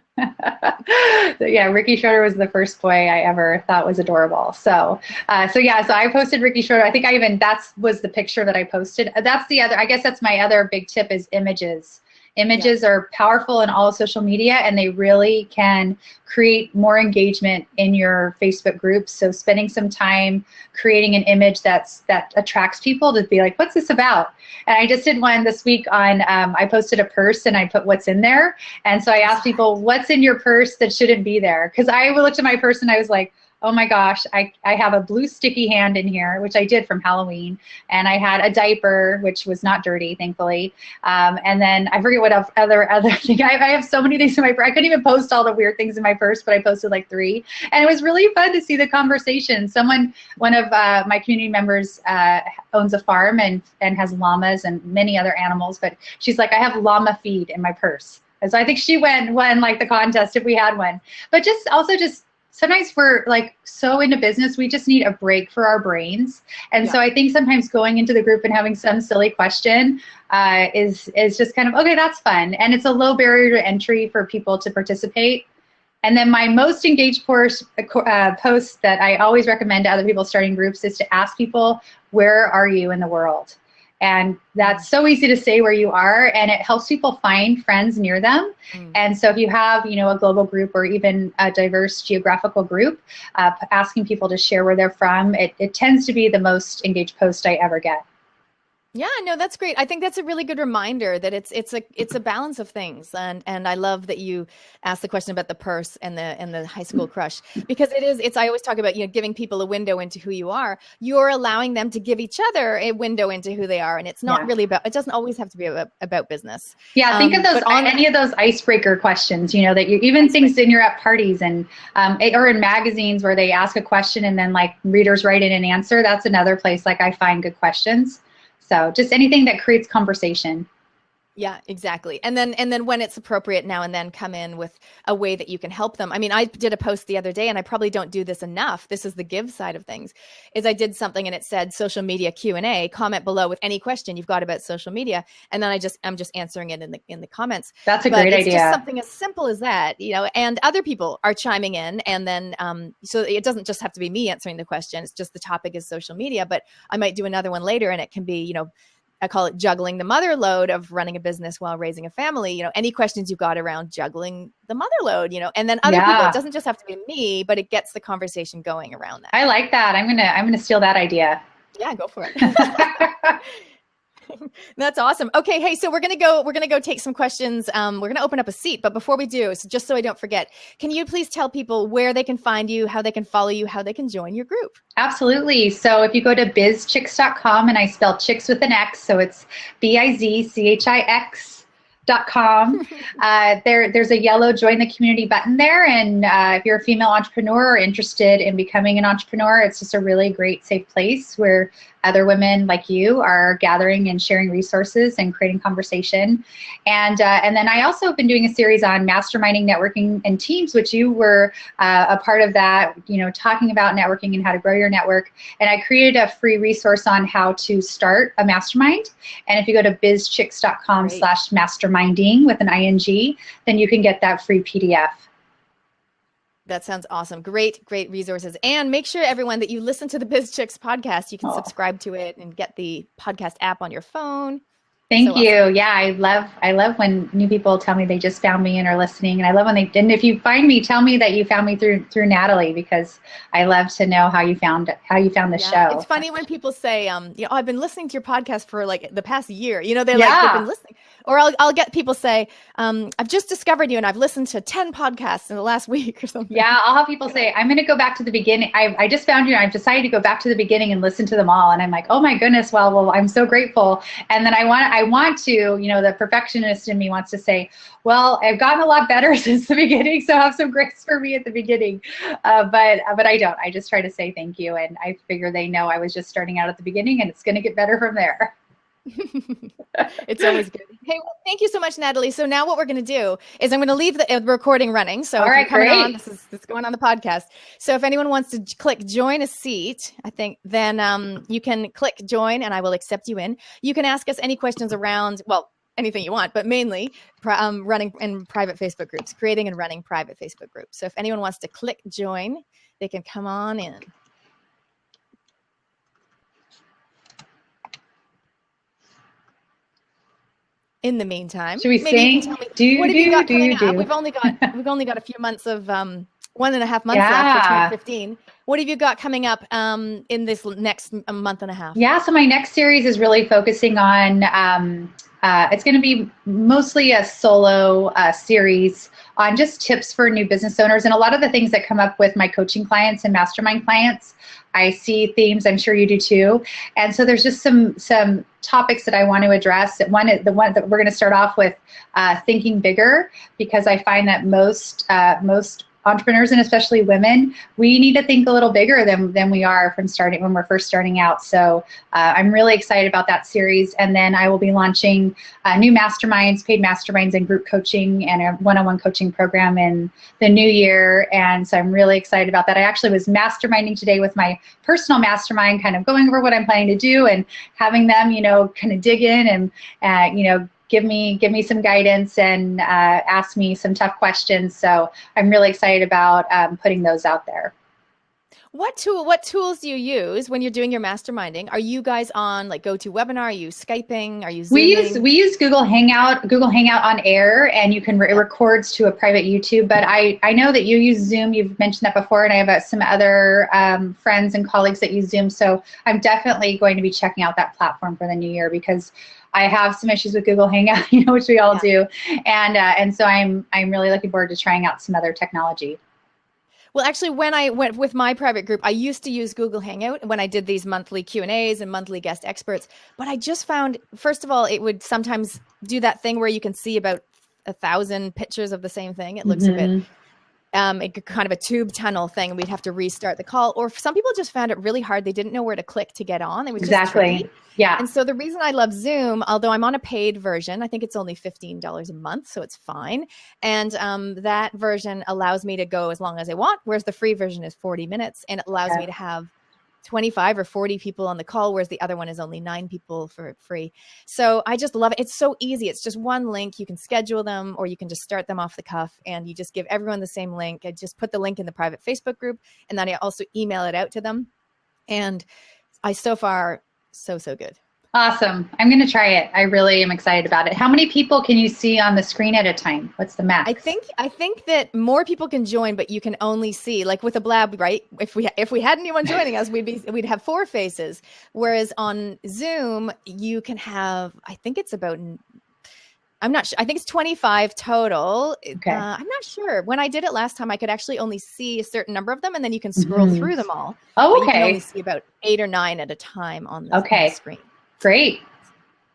Yeah, Ricky Schroeder was the first boy I ever thought was adorable. So I posted Ricky Schroeder. I think that was the picture that I posted. I guess that's my other big tip, is images. Images are powerful in all of social media, and they really can create more engagement in your Facebook groups. So spending some time creating an image that attracts people to be like, what's this about? And I just did one this week on, I posted a purse and I put what's in there. And so I asked people, what's in your purse that shouldn't be there? Because I looked at my purse and I was like, oh my gosh, I have a blue sticky hand in here, which I did from Halloween. And I had a diaper, which was not dirty, thankfully. And then I forget what else, other thing. I have so many things in my purse. I couldn't even post all the weird things in my purse, but I posted like 3. And it was really fun to see the conversation. One of my community members owns a farm and has llamas and many other animals. But she's like, I have llama feed in my purse. And so I think she won like the contest if we had one. But just sometimes we're like so into business, we just need a break for our brains. And so I think sometimes going into the group and having some silly question is just kind of, okay, that's fun. And it's a low barrier to entry for people to participate. And then my most engaged post that I always recommend to other people starting groups is to ask people, where are you in the world? And that's so easy to say where you are, and it helps people find friends near them. And so if you have, a global group or even a diverse geographical group, asking people to share where they're from, it tends to be the most engaged post I ever get. Yeah, no, that's great. I think that's a really good reminder that it's a balance of things, and I love that you asked the question about the purse and the high school crush, because I always talk about giving people a window into who you are. You're allowing them to give each other a window into who they are, and it's not really about. It doesn't always have to be about business. Yeah, think of those any of those icebreaker questions. That you even things in your at parties and or in magazines where they ask a question and then like readers write in an answer. That's another place like I find good questions. So just anything that creates conversation. Yeah, exactly. And then when it's appropriate now and then come in with a way that you can help them. I mean, I did a post the other day, and I probably don't do this enough. This is the give side of things, is I did something and it said social media Q&A, comment below with any question you've got about social media. And then I'm just answering it in the comments. That's a great idea. Just something as simple as that, and other people are chiming in. And then, so it doesn't just have to be me answering the question. It's just the topic is social media, but I might do another one later, and it can be, I call it juggling the mother load of running a business while raising a family. Any questions you've got around juggling the mother load, and then other people, it doesn't just have to be me, but it gets the conversation going around that. I like that. I'm gonna steal that idea. Yeah, go for it. That's awesome. Okay. Hey, so we're going to go take some questions. We're going to open up a seat, but before we do, so just so I don't forget, can you please tell people where they can find you, how they can follow you, how they can join your group? Absolutely. So if you go to bizchix.com, and I spell chicks with an X, so it's BIZCHIX.com. There's a yellow join the community button there. And if you're a female entrepreneur or interested in becoming an entrepreneur, it's just a really great, safe place where other women like you are gathering and sharing resources and creating conversation. And then I also have been doing a series on masterminding, networking, and teams, which you were a part of that, talking about networking and how to grow your network. And I created a free resource on how to start a mastermind. And if you go to bizchix.com/masterminding with an ING, then you can get that free PDF. That sounds awesome. Great resources. And make sure, everyone, that you listen to the Biz Chicks podcast. You can subscribe to it and get the podcast app on your phone. Thank you. Awesome. Yeah, I love when new people tell me they just found me and are listening. And I love when and if you find me, tell me that you found me through Natalie, because I love to know how you found the show. It's funny when people say, I've been listening to your podcast for like the past year. They've been listening. Or I'll get people say, I've just discovered you and I've listened to 10 podcasts in the last week or something. Yeah, I'll have people say, I'm going to go back to the beginning. I just found you and I've decided to go back to the beginning and listen to them all. And I'm like, oh my goodness, well, I'm so grateful. And then I want to, the perfectionist in me wants to say, well, I've gotten a lot better since the beginning, so have some grace for me at the beginning. But I don't. I just try to say thank you, and I figure they know I was just starting out at the beginning, and it's going to get better from there. It's always good. Hey, well, thank you so much, Natalie. So now what we're going to do is I'm going to leave the recording running. So all right, great. This is going on the podcast. So if anyone wants to click join a seat, I think, then you can click join and I will accept you in. You can ask us any questions around, well, anything you want, but mainly running in private Facebook groups, creating and running private Facebook groups. So if anyone wants to click join, they can come on in. In the meantime, should we sing? What have you got coming up? We've only got a few months of 1.5 months left for 2015. What have you got coming up in this next month and a half? Yeah, so my next series is really focusing on. It's going to be mostly a solo series on just tips for new business owners, and a lot of the things that come up with my coaching clients and mastermind clients. I see themes, I'm sure you do too. And so there's just some topics that I want to address. The one that we're going to start off with, thinking bigger, because I find that most entrepreneurs, and especially women, we need to think a little bigger than we are when we're first starting out. So I'm really excited about that series. And then I will be launching new masterminds, paid masterminds, and group coaching, and a one-on-one coaching program in the new year. And so I'm really excited about that. I actually was masterminding today with my personal mastermind, kind of going over what I'm planning to do and having them, kind of dig in and, give me some guidance and ask me some tough questions. So I'm really excited about putting those out there. What tools do you use when you're doing your masterminding? Are you guys on like GoToWebinar? Are you Skyping? Are you Zooming? We use Google Hangout on Air, and you can it records to a private YouTube. But I know that you use Zoom. You've mentioned that before, and I have some other friends and colleagues that use Zoom. So I'm definitely going to be checking out that platform for the new year, because I have some issues with Google Hangout, which we all do, and so I'm really looking forward to trying out some other technology. Well, actually, when I went with my private group, I used to use Google Hangout when I did these monthly Q&As and monthly guest experts. But I just found, first of all, it would sometimes do that thing where you can see about 1,000 pictures of the same thing. It looks a bit kind of a tube tunnel thing. We'd have to restart the call. Or some people just found it really hard. They didn't know where to click to get on. It was just tricky. Yeah. And so the reason I love Zoom, although I'm on a paid version, I think it's only $15 a month, so it's fine. And that version allows me to go as long as I want, whereas the free version is 40 minutes, and it allows me to have 25 or 40 people on the call, whereas the other one is only 9 people for free. So I just love it. It's so easy. It's just one link. You can schedule them, or you can just start them off the cuff, and you just give everyone the same link. I just put the link in the private Facebook group, and then I also email it out to them. And so far, so good. Awesome. I'm going to try it. I really am excited about it. How many people can you see on the screen at a time? What's the max? I think that more people can join, but you can only see, like with a Blab, right? If we had anyone joining us, we'd have 4 faces. Whereas on Zoom, you can have, I think it's about, I'm not sure. I think it's 25 total. Okay. I'm not sure. When I did it last time, I could actually only see a certain number of them, and then you can scroll through them all. Oh, but you can only okay. see about 8 or 9 at a time on the screen. Great.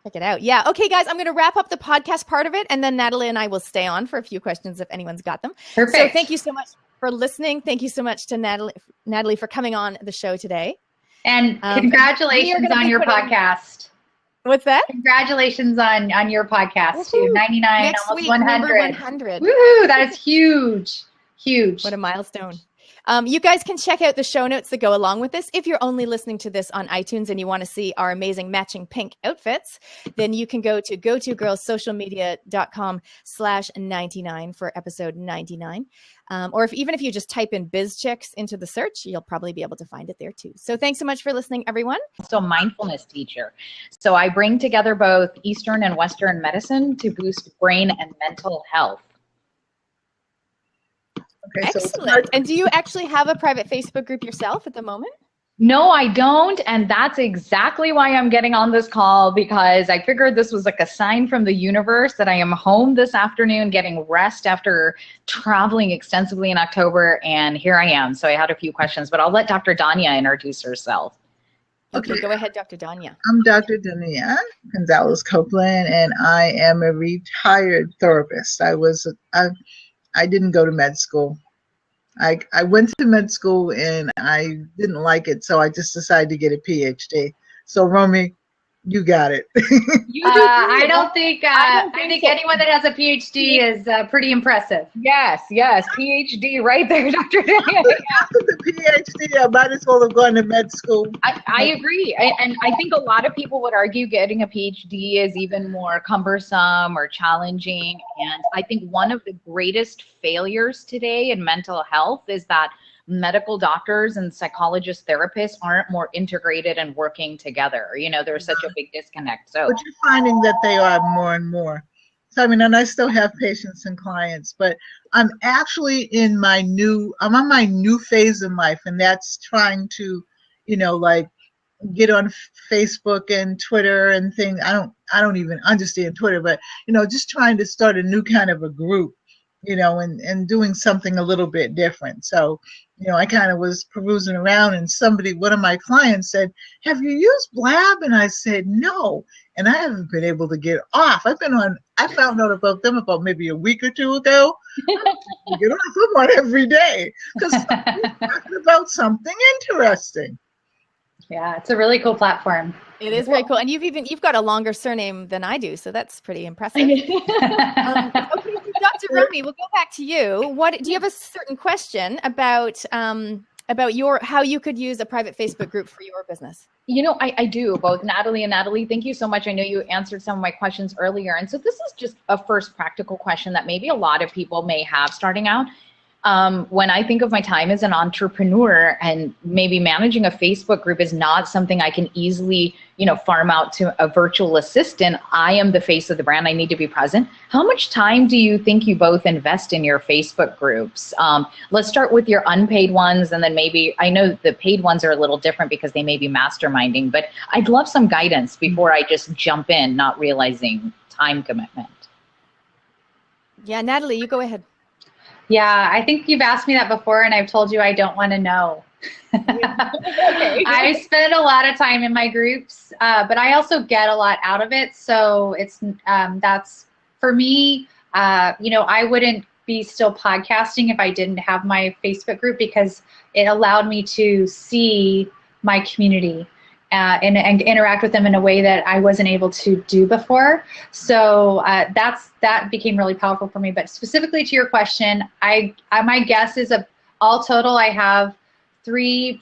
Check it out. Yeah. Okay, guys, I'm going to wrap up the podcast part of it, and then Natalie and I will stay on for a few questions if anyone's got them. Perfect. So thank you so much for listening. Thank you so much to Natalie for coming on the show today. And congratulations on your podcast. What's that? Congratulations on your podcast too. 99, next almost week, 100. 100. Woohoo! That is huge. Huge. What a milestone. You guys can check out the show notes that go along with this. If you're only listening to this on iTunes and you want to see our amazing matching pink outfits, then you can go to gotogirlsocialmedia.com/99 for episode 99. Or even if you just type in Biz Chicks into the search, you'll probably be able to find it there too. So thanks so much for listening, everyone. So mindfulness teacher. So I bring together both Eastern and Western medicine to boost brain and mental health. Okay, excellent. And do you actually have a private Facebook group yourself at the moment? No, I don't. And that's exactly why I'm getting on this call, because I figured this was like a sign from the universe that I am home this afternoon getting rest after traveling extensively in October. And here I am. So I had a few questions, but I'll let Dr. Danya introduce herself. Okay, go ahead, Dr. Danya. I'm Dr. Danya Gonzalez Copeland, and I am a retired therapist. I didn't go to med school. I went to med school and I didn't like it, so I just decided to get a PhD. So Romy, you got it. I don't think anyone that has a PhD is pretty impressive. Yes, PhD right there, Dr. Danya. After the PhD, I might as well have gone to med school. I agree. And I think a lot of people would argue getting a PhD is even more cumbersome or challenging. And I think one of the greatest failures today in mental health is that medical doctors and psychologists, therapists aren't more integrated and working together. You know, there's such a big disconnect. So, but you're finding that they are more and more. So, I mean, and I still have patients and clients, but I'm actually I'm on my new phase in life, and that's trying to, like get on Facebook and Twitter and things. I don't even understand Twitter, but, just trying to start a new kind of a group, and doing something a little bit different. So, I kind of was perusing around, and one of my clients said, "Have you used Blab?" And I said, "No." And I haven't been able to get off. I found out about them about maybe a week or two ago. I get off. I'm on every day because we're talking about something interesting. Yeah, it's a really cool platform. It is very cool. And you've got a longer surname than I do, so that's pretty impressive. Okay, Dr. Romy, we'll go back to you. Do you have a certain question about how you could use a private Facebook group for your business? I do, both Natalie and Natalie. Thank you so much. I know you answered some of my questions earlier. And so this is just a first practical question that maybe a lot of people may have starting out. When I think of my time as an entrepreneur, and maybe managing a Facebook group is not something I can easily, farm out to a virtual assistant. I am the face of the brand. I need to be present. How much time do you think you both invest in your Facebook groups? Let's start with your unpaid ones, and then maybe, I know the paid ones are a little different because they may be masterminding, but I'd love some guidance before I just jump in, not realizing time commitment. Yeah, Natalie, you go ahead. Yeah, I think you've asked me that before, and I've told you I don't want to know. Okay. I spend a lot of time in my groups, but I also get a lot out of it. So that's for me. I wouldn't be still podcasting if I didn't have my Facebook group, because it allowed me to see my community and interact with them in a way that I wasn't able to do before. So that became really powerful for me. But specifically to your question, my guess is all total, I have 2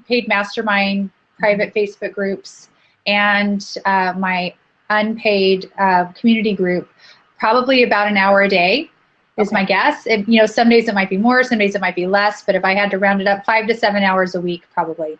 paid mastermind private Facebook groups, and my unpaid community group, probably about an hour a day is my guess. Some days it might be more, some days it might be less, but if I had to round it up, 5 to 7 hours a week, probably.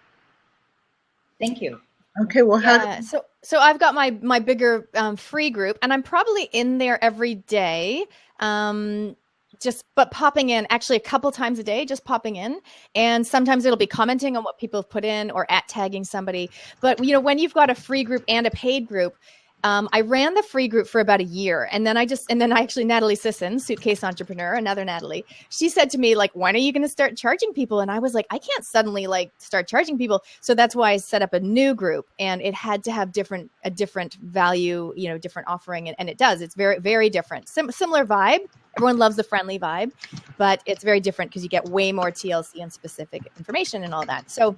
Thank you. Okay, well, Yeah. So I've got my bigger free group, and I'm probably in there every day. But popping in actually a couple times a day, just popping in. And sometimes it'll be commenting on what people have put in or at tagging somebody. But when you've got a free group and a paid group, I ran the free group for about a year. And then Natalie Sisson, Suitcase Entrepreneur, another Natalie, she said to me, like, when are you going to start charging people? And I was like, I can't suddenly like start charging people. So that's why I set up a new group, and it had to have a different value, different offering. And it does. It's very, very different. Similar vibe. Everyone loves the friendly vibe, but it's very different because you get way more TLC and specific information and all that. So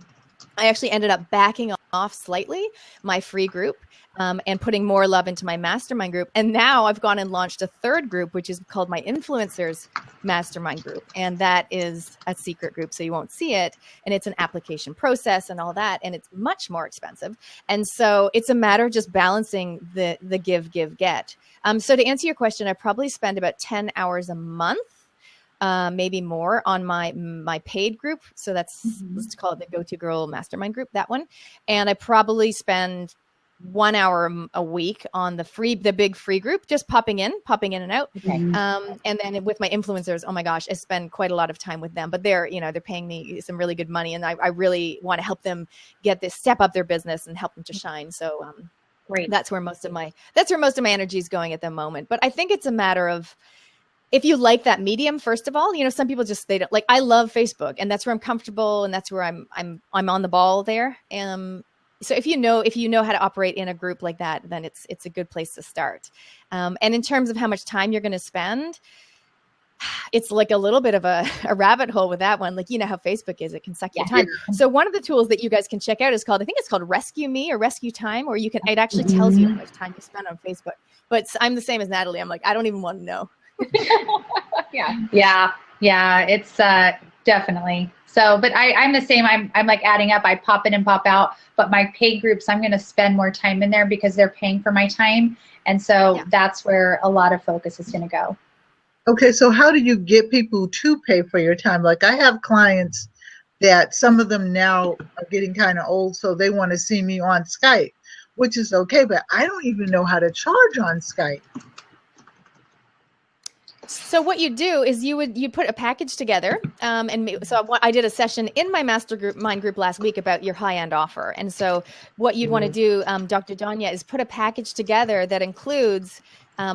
I actually ended up backing off slightly my free group and putting more love into my mastermind group. And now I've gone and launched a third group, which is called my Influencers Mastermind Group. And that is a secret group, so you won't see it. And it's an application process and all that. And it's much more expensive. And so it's a matter of just balancing the give, get. So to answer your question, I probably spend about 10 hours a month. Maybe more on my paid group. So that's, let's call it the Go-To Girl Mastermind Group, that one. And I probably spend 1 hour a week on the big free group, just popping in and out. Okay. And then with my influencers, oh my gosh, I spend quite a lot of time with them, but they're paying me some really good money, and I really want to help them step up their business and help them to shine. So, great. That's where most of my energy is going at the moment. But I think it's a matter of, if you like that medium, first of all, some people they don't like. I love Facebook, and that's where I'm comfortable, and that's where I'm on the ball there. So if you know how to operate in a group like that, then it's a good place to start. And in terms of how much time you're going to spend, it's like a little bit of a rabbit hole with that one. Like, how Facebook is, it can suck your time. So one of the tools that you guys can check out is called Rescue Me or Rescue Time, or it actually tells you how much time you spend on Facebook. But I'm the same as Natalie. I'm like, I don't even want to know. Yeah. It's definitely. So, but I'm the same. I'm like adding up. I pop in and pop out, but my paid groups, I'm going to spend more time in there because they're paying for my time. And so that's where a lot of focus is going to go. Okay. So how do you get people to pay for your time? Like, I have clients that some of them now are getting kind of old, so they want to see me on Skype, which is okay, but I don't even know how to charge on Skype. So what you do is you put a package together, I did a session in my mastermind group last week about your high-end offer. And so what you'd want to do, Dr. Danya, is put a package together that includes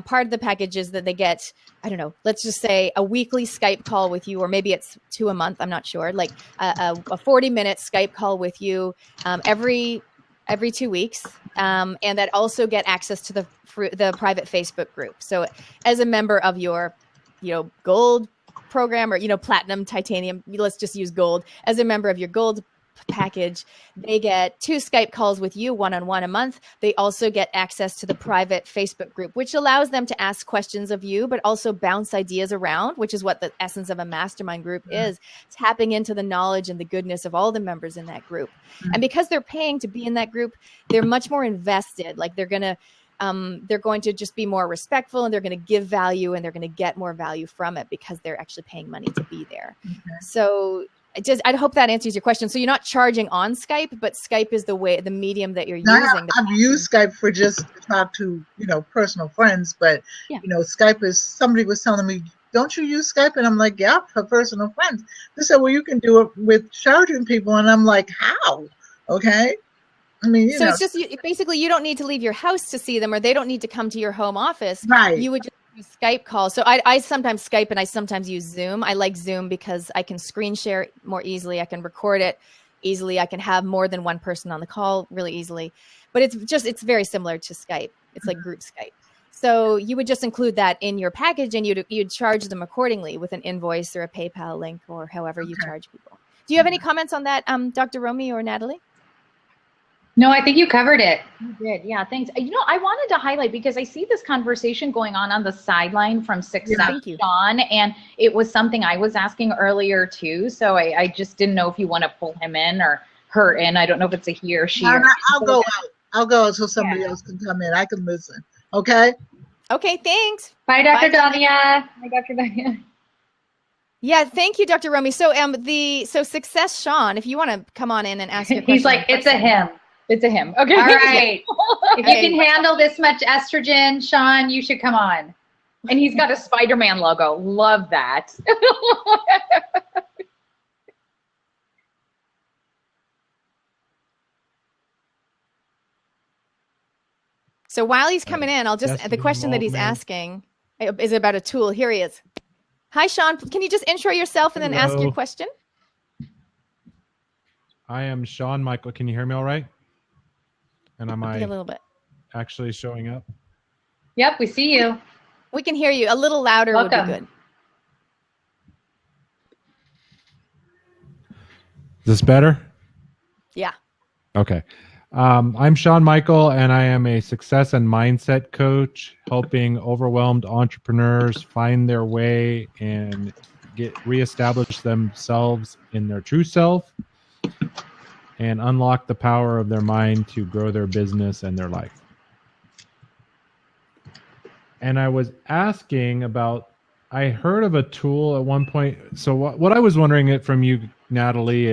part of the package is that they get, I don't know, let's just say a weekly Skype call with you, or maybe it's 2 a month, I'm not sure, like a 40-minute Skype call with you every 2 weeks, and that also get access to the private Facebook group. So as a member of your gold program, or platinum, titanium, let's just use gold, as a member of your gold package, they get 2 Skype calls with you one-on-one a month. They also get access to the private Facebook group, which allows them to ask questions of you, but also bounce ideas around, which is what the essence of a mastermind group is, tapping into the knowledge and the goodness of all the members in that group. And because they're paying to be in that group, they're much more invested. Like, they're going to just be more respectful, and they're going to give value, and they're going to get more value from it because they're actually paying money to be there. So I hope that answers your question. So you're not charging on Skype, but Skype is the medium that you're using. I've used Skype for just to talk to, personal friends, but, Skype is, somebody was telling me, don't you use Skype? And I'm like, yeah, for personal friends. They said, well, you can do it with charging people. And I'm like, how? Okay. I mean, so it's just basically you don't need to leave your house to see them, or they don't need to come to your home office. Right. You would just use Skype calls. So I sometimes Skype, and I sometimes use Zoom. I like Zoom because I can screen share more easily. I can record it easily. I can have more than one person on the call really easily. But it's very similar to Skype. It's like group Skype. So you would just include that in your package, and you'd charge them accordingly with an invoice or a PayPal link, or however you charge people. Do you have any comments on that, Dr. Romy or Natalie? No, I think you covered it. You did. Yeah, thanks. I wanted to highlight, because I see this conversation going on the sideline from Success Sean, and it was something I was asking earlier too. So I just didn't know if you want to pull him in or her in. I don't know if it's a he or she. I'll go out. I'll go out so somebody else can come in. I can listen. Okay? Okay, thanks. Bye, Dr. Danya. Bye, Dr. Danya. Yeah, thank you, Dr. Romy. So Success Sean, if you want to come on in and ask your question. He's like, it's a him. It's a him. Okay. All right. If Okay. you can handle this much estrogen, Sean, you should come on. And he's got a Spider-Man logo. Love that. So while he's coming in, the question that he's asking is about a tool. Here he is. Hi, Sean. Can you just intro yourself and then ask your question? I am Sean Michael. Can you hear me all right? And am I a little bit actually showing up? Yep, we see you. We can hear you. A little louder would be good. Is this better? Yeah. Okay. I'm Sean Michael, and I am a success and mindset coach, helping overwhelmed entrepreneurs find their way and reestablish themselves in their true self and unlock the power of their mind to grow their business and their life. And I was asking about, I heard of a tool at one point. So what I was wondering from you, Natalie,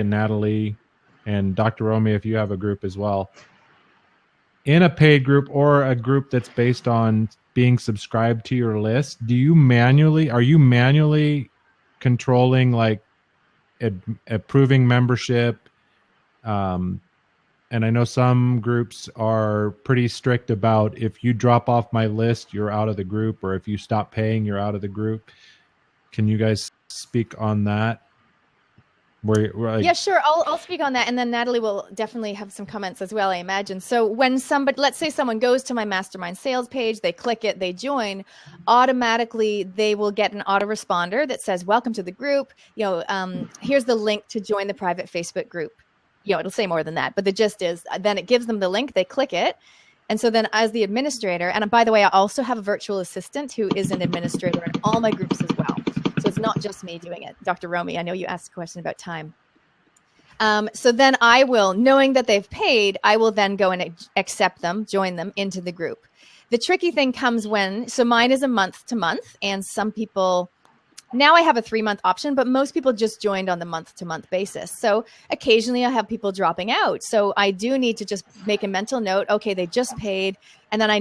and Dr. Romy, if you have a group as well, in a paid group or a group that's based on being subscribed to your list, are you manually controlling, like approving membership? And I know some groups are pretty strict about, if you drop off my list, you're out of the group, or if you stop paying, you're out of the group. Can you guys speak on that? Yeah, sure. I'll speak on that, and then Natalie will definitely have some comments as well, I imagine. So when let's say someone goes to my mastermind sales page, they click it, they join, automatically they will get an autoresponder that says, "Welcome to the group. Here's the link to join the private Facebook group." It'll say more than that, but the gist is, then it gives them the link, they click it. And so then as the administrator, and by the way, I also have a virtual assistant who is an administrator in all my groups as well. So it's not just me doing it. Dr. Romy, I know you asked a question about time. So then I will, knowing that they've paid, I will then go and accept them, join them into the group. The tricky thing comes so mine is a month to month, and some people, now I have a 3-month option, but most people just joined on the month-to-month basis. So occasionally I have people dropping out. So I do need to just make a mental note. Okay, they just paid. And then I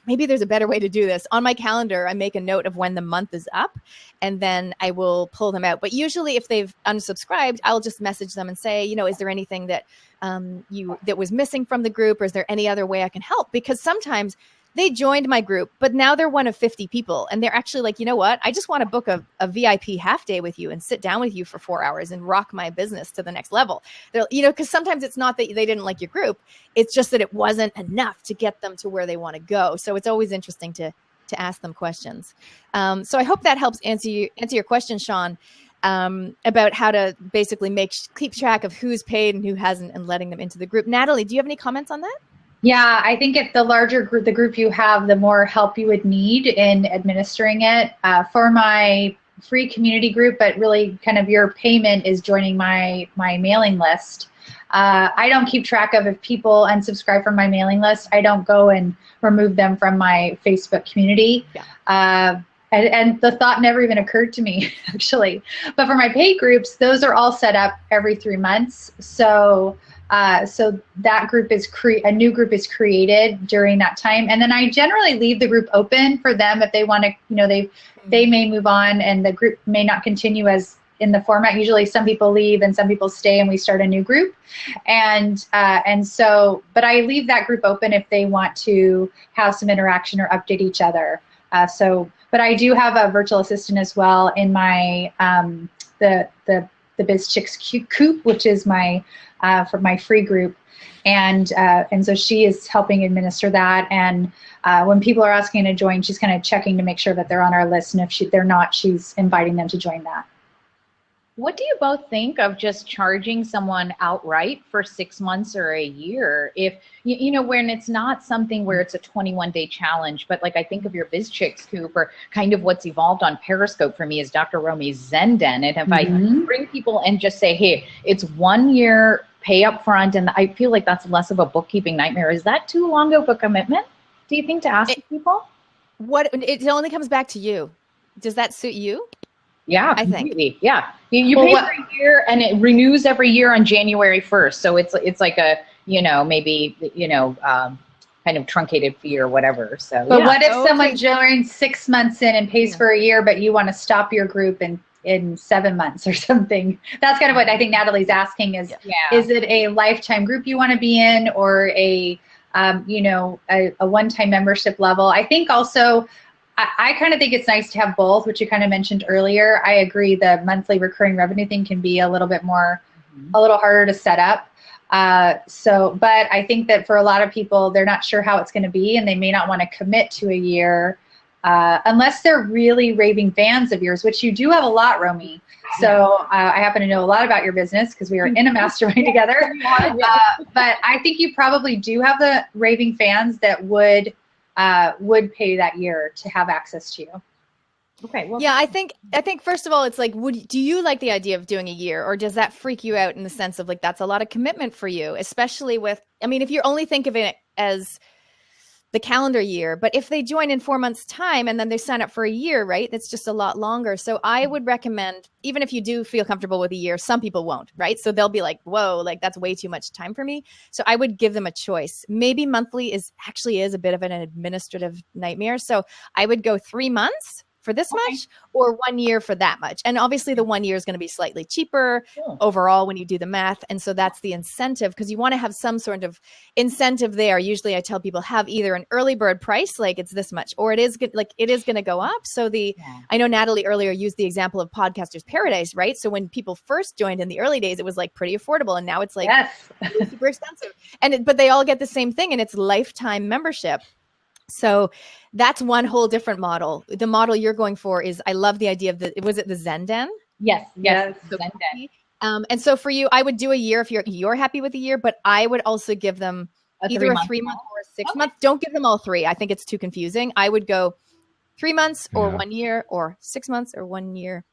maybe there's a better way to do this. On my calendar, I make a note of when the month is up, and then I will pull them out. But usually if they've unsubscribed, I'll just message them and say, is there anything that that was missing from the group, or is there any other way I can help? Because sometimes they joined my group, but now they're one of 50 people. And they're actually like, you know what? I just want to book a VIP half day with you and sit down with you for 4 hours and rock my business to the next level. They're, because sometimes it's not that they didn't like your group. It's just that it wasn't enough to get them to where they want to go. So it's always interesting to ask them questions. So I hope that helps answer your question, Sean, about how to basically keep track of who's paid and who hasn't and letting them into the group. Natalie, do you have any comments on that? Yeah, I think if the larger group, the group you have, the more help you would need in administering it. For my free community group, but really kind of your payment is joining my mailing list. I don't keep track of if people unsubscribe from my mailing list. I don't go and remove them from my Facebook community. Yeah. And the thought never even occurred to me, actually. But for my paid groups, those are all set up every 3 months. So that group a new group is created during that time. And then I generally leave the group open for them if they want to, they may move on and the group may not continue as in the format. Usually some people leave and some people stay and we start a new group. And so, but I leave that group open if they want to have some interaction or update each other. But I do have a virtual assistant as well in my, the Biz Chicks Coop, which is my, for my free group. And so she is helping administer that. And when people are asking to join, she's kind of checking to make sure that they're on our list. And if they're not, she's inviting them to join that. What do you both think of just charging someone outright for 6 months or a year? If, when it's not something where it's a 21-day challenge, but like I think of your Biz Chicks Coop or kind of what's evolved on Periscope for me is Dr. Romy's Zen Den. And if I bring people and just say, hey, it's 1 year, pay up front, and I feel like that's less of a bookkeeping nightmare. Is that too long of a commitment, do you think, to ask people? It only comes back to you. Does that suit you? Yeah, I completely. think. Yeah, you pay for a year, and it renews every year on January 1st. So it's like maybe, kind of truncated fee or whatever. So, but yeah. what if someone joins 6 months in and pays for a year, but you want to stop your group in 7 months or something? That's kind of what I think Natalie's asking is it a lifetime group you want to be in, or a one-time membership level? I think also, I kind of think it's nice to have both, which you kind of mentioned earlier. I agree the monthly recurring revenue thing can be a little bit more, a little harder to set up. But I think that for a lot of people, they're not sure how it's going to be, and they may not want to commit to a year unless they're really raving fans of yours, which you do have a lot, Romy. So I happen to know a lot about your business because we were in a mastermind together. But I think you probably do have the raving fans that would pay that year to have access to you. Okay. Well, yeah, I think first of all, it's like, do you like the idea of doing a year, or does that freak you out in the sense of like, that's a lot of commitment for you, especially with, I mean, if you only think of it as the calendar year, but if they join in 4 months time and then they sign up for a year, right? It's just a lot longer. So I would recommend, even if you do feel comfortable with a year, some people won't, right? So they'll be like, whoa, like that's way too much time for me. So I would give them a choice. Maybe monthly is a bit of an administrative nightmare. So I would go 3 months for this much, or 1 year for that much. And obviously the 1 year is going to be slightly cheaper overall when you do the math. And so that's the incentive, because you want to have some sort of incentive there. Usually I tell people have either an early bird price, like it's this much, or it is going to go up. So I know Natalie earlier used the example of Podcasters Paradise, right? So when people first joined in the early days, it was like pretty affordable. And now it's like super expensive. But they all get the same thing, and it's lifetime membership. So that's one whole different model. The model you're going for is, I love the idea of was it the Zen Den? Yes. So Zen Den. And so for you, I would do a year if you're happy with a year, but I would also give them either a 3 month or a 6 month. Don't give them all three. I think it's too confusing. I would go 3 months or 1 year, or 6 months or 1 year.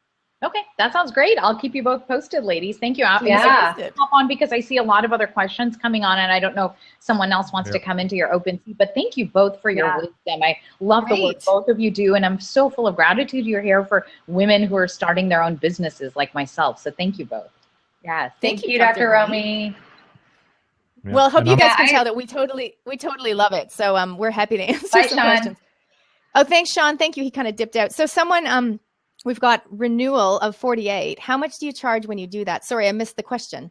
Okay, that sounds great. I'll keep you both posted, ladies. Thank you. Hop on, because I see a lot of other questions coming on, and I don't know if someone else wants to come into your open seat, but thank you both for your wisdom. I love the work both of you do, and I'm so full of gratitude you're here for women who are starting their own businesses like myself. So thank you both. Yeah, thank you, Dr. Romy. Yeah. Well, hope you guys can tell that we totally love it. So we're happy to answer some questions. Oh, thanks, Sean. Thank you. He kind of dipped out. So someone we've got renewal of 48. How much do you charge when you do that? Sorry, I missed the question.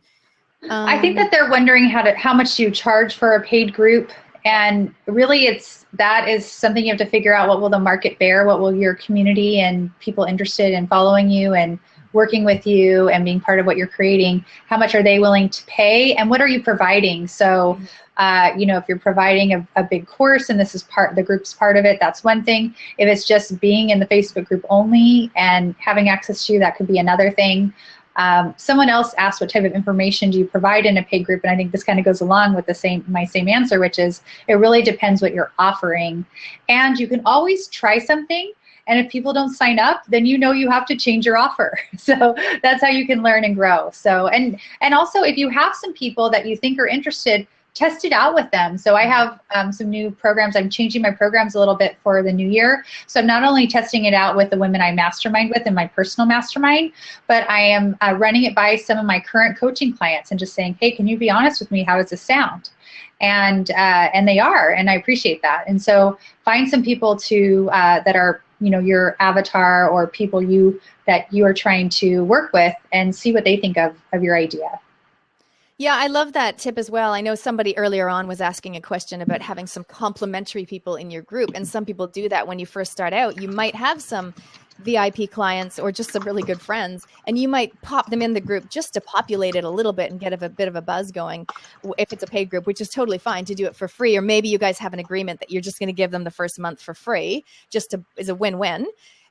I think that they're wondering how much you charge for a paid group. And really that is something you have to figure out. What will the market bear? What will your community and people interested in following you and working with you and being part of what you're creating, how much are they willing to pay, and what are you providing? So, if you're providing a big course and this is the group's part of it, that's one thing. If it's just being in the Facebook group only and having access to you, that could be another thing. Someone else asked, what type of information do you provide in a paid group? And I think this kind of goes along with my same answer, which is it really depends what you're offering. And you can always try something. And if people don't sign up, then you have to change your offer. So that's how you can learn and grow. So, and also if you have some people that you think are interested, test it out with them. So I have some new programs. I'm changing my programs a little bit for the new year. So I'm not only testing it out with the women I mastermind with in my personal mastermind, but I am running it by some of my current coaching clients and just saying, hey, can you be honest with me? How does this sound? And they are, and I appreciate that. And so find some people that are, your avatar or people that you are trying to work with, and see what they think of your idea. Yeah, I love that tip as well. I know somebody earlier on was asking a question about having some complementary people in your group. And some people do that when you first start out. You might have some VIP clients or just some really good friends, and you might pop them in the group just to populate it a little bit and get a bit of a buzz going if it's a paid group, which is totally fine to do it for free. Or maybe you guys have an agreement that you're just going to give them the first month for free, is a win-win.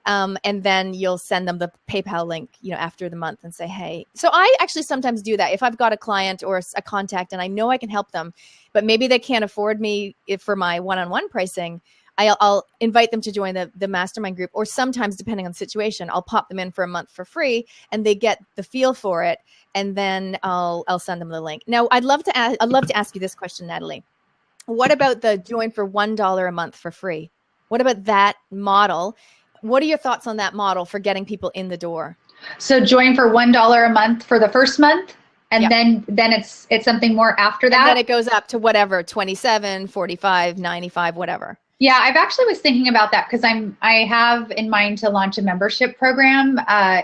And then you'll send them the PayPal link, after the month and say, hey. So I actually sometimes do that. If I've got a client or a contact and I know I can help them, but maybe they can't afford me for my one-on-one pricing, I'll invite them to join the mastermind group. Or sometimes, depending on the situation, I'll pop them in for a month for free and they get the feel for it. And then I'll send them the link. Now, I'd love to ask you this question, Natalie. What about the join for $1 a month for free? What about that model? What are your thoughts on that model for getting people in the door? So join for $1 a month for the first month? And then it's something more after that. And then it goes up to whatever, 27, 45, 95, whatever. Yeah, I've actually was thinking about that because I have in mind to launch a membership program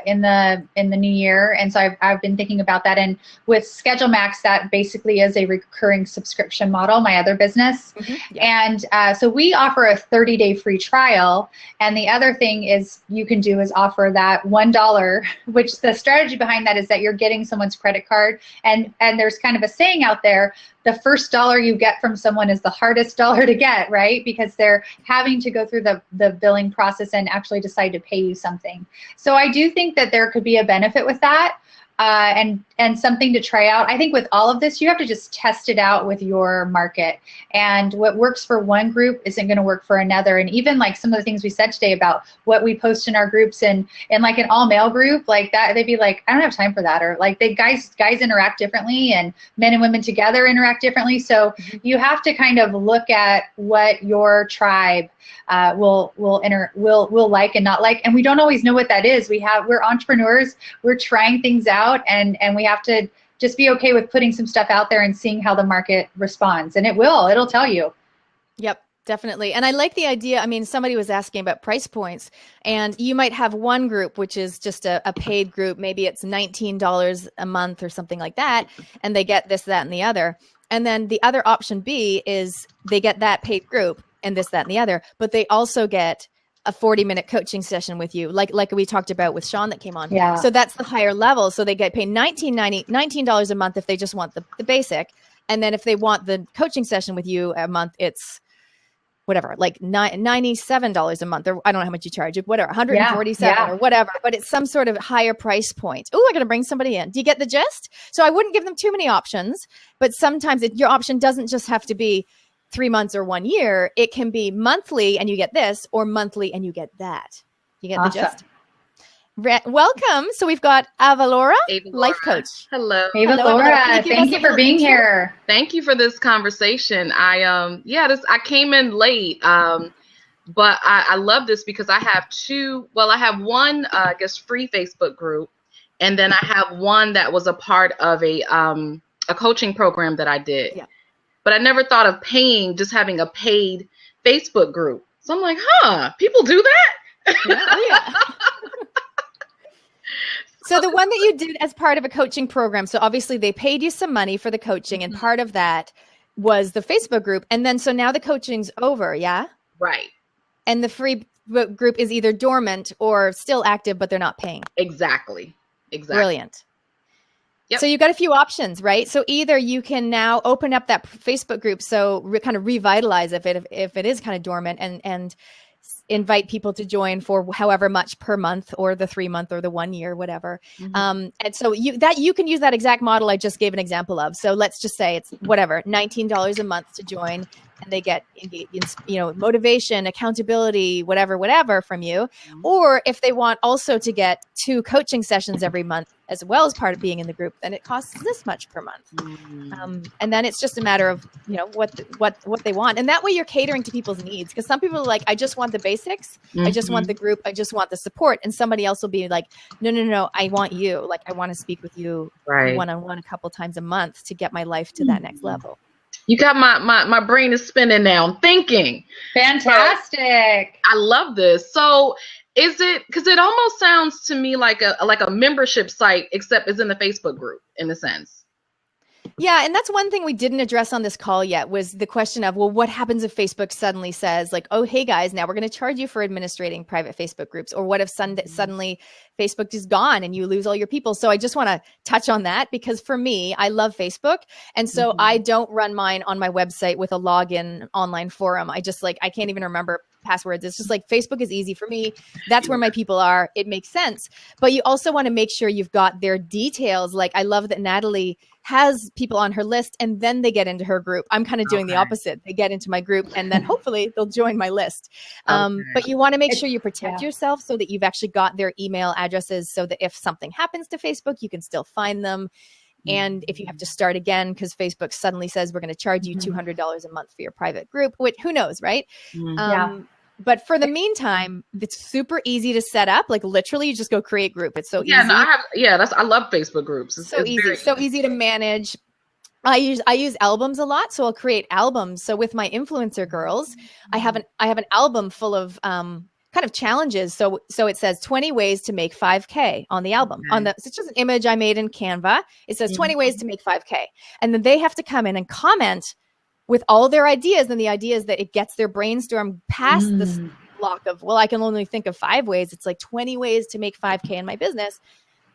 in the new year, and so I've been thinking about that. And with Schedule Max, that basically is a recurring subscription model, my other business. And so we offer a 30-day free trial. And the other thing is you can do is offer that $1, which the strategy behind that is that you're getting someone's credit card, and there's kind of a saying out there, the first dollar you get from someone is the hardest dollar to get, right? Because they're having to go through the billing process and actually decide to pay you something. So I do think that there could be a benefit with that. And something to try out. I think with all of this, you have to just test it out with your market. And what works for one group isn't going to work for another. And even like some of the things we said today about what we post in our groups and like an all male group like that, they'd be like, I don't have time for that. Or like guys interact differently and men and women together interact differently. So you have to kind of look at what your tribe will like and not like. And we don't always know what that is. We're entrepreneurs. We're trying things out and we have to just be okay with putting some stuff out there and seeing how the market responds. And it'll tell you. Yep, definitely. And I like the idea. I mean, somebody was asking about price points, and you might have one group, which is just a paid group. Maybe it's $19 a month or something like that. And they get this, that, and the other. And then the other option B is they get that paid group and this, that, and the other, but they also get a 40-minute coaching session with you, like we talked about with Sean that came on. Yeah. So that's the higher level. So they get paid $19 a month if they just want the basic. And then if they want the coaching session with you a month, it's whatever, like $97 a month, or I don't know how much you charge, whatever, 147 or whatever, but it's some sort of higher price point. Oh, I got to bring somebody in. Do you get the gist? So I wouldn't give them too many options, but sometimes your option doesn't just have to be 3 months or 1 year. It can be monthly and you get this, or monthly and you get that. You get the gist? Welcome. So we've got Avalora, life coach. Hello. Avalora, thank you for being here. Thank you for this conversation. I came in late, but I love this because I have I have one, free Facebook group, and then I have one that was a part of a coaching program that I did. Yeah. But I never thought of just having a paid Facebook group. So I'm like, people do that? Yeah. So the one that you did as part of a coaching program, so obviously they paid you some money for the coaching, and part of that was the Facebook group. And then so now the coaching's over, yeah? Right. And the free group is either dormant or still active, but they're not paying. Exactly. Brilliant. Yep. So you've got a few options, right? So either you can now open up that Facebook group, so kind of revitalize if it is kind of dormant, and invite people to join for however much per month, or the 3 month or the 1 year, whatever. And so you can use that exact model I just gave an example of. So let's just say it's whatever, $19 a month to join, and they get motivation, accountability, whatever from you. Or if they want also to get 2 coaching sessions every month, as well as part of being in the group, then it costs this much per month. And then it's just a matter of, what they want. And that way you're catering to people's needs. Because some people are like, I just want the basics. I just want the group. I just want the support. And somebody else will be like, no, I want you. Like, I want to speak with you one-on-one a couple times a month to get my life to that next level. You got my brain is spinning now. I'm thinking. Fantastic. I love this. So is it, because it almost sounds to me like a membership site, except it's in the Facebook group in a sense. Yeah. And that's one thing we didn't address on this call yet, was the question of, well, what happens if Facebook suddenly says like, oh, hey guys, now we're going to charge you for administrating private Facebook groups? Or what if suddenly Facebook is gone and you lose all your people? So I just want to touch on that, because for me, I love Facebook. And so I don't run mine on my website with a login online forum. I can't even remember passwords. It's just like, Facebook is easy for me. That's where my people are. It makes sense. But you also want to make sure you've got their details. Like, I love that Natalie has people on her list and then they get into her group. I'm kind of doing the opposite. They get into my group and then hopefully they'll join my list. But you want to make sure you protect yourself so that you've actually got their email addresses, so that if something happens to Facebook, you can still find them. And if you have to start again because Facebook suddenly says we're going to charge you $200 a month for your private group, which who knows, right? But for the meantime, it's super easy to set up. Like literally, you just go create group. It's so easy. No, I love Facebook groups. It's easy, so easy to manage. I use albums a lot, so I'll create albums. So with my influencer girls, I have an album full of kind of challenges. So it says 20 ways to make 5K on the album. It's just an image I made in Canva. It says 20 ways to make 5K, and then they have to come in and comment with all their ideas. And the idea is that it gets their brainstorm past this block of, well, I can only think of 5 ways. It's like 20 ways to make 5K in my business.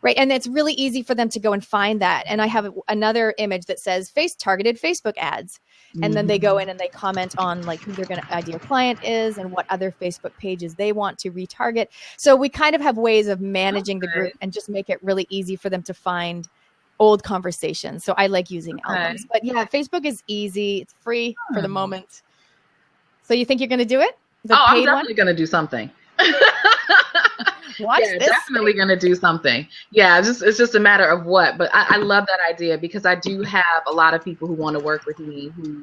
Right. And it's really easy for them to go and find that. And I have another image that says targeted Facebook ads. And then they go in and they comment on like who their ideal client is and what other Facebook pages they want to retarget. So we kind of have ways of managing the group and just make it really easy for them to find old conversations. So I like using albums. But yeah, Facebook is easy. It's free for the moment. So you think you're going to do it? I'm definitely going to do something. Watch this. Definitely going to do something. Yeah, it's just a matter of what. But I love that idea because I do have a lot of people who want to work with me who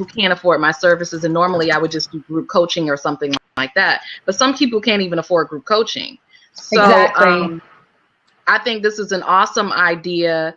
can't afford my services. And normally I would just do group coaching or something like that. But some people can't even afford group coaching. So Exactly. I think this is an awesome idea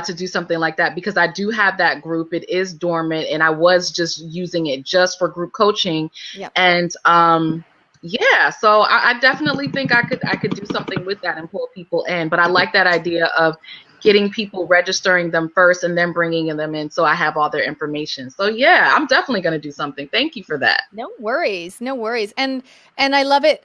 to do something like that because I do have that group. It is dormant, and I was just using it just for group coaching. Yep. And so I definitely think I could do something with that and pull people in. But I like that idea of getting people, registering them first, and then bringing them in so I have all their information. So yeah, I'm definitely going to do something. Thank you for that. No worries. And I love it.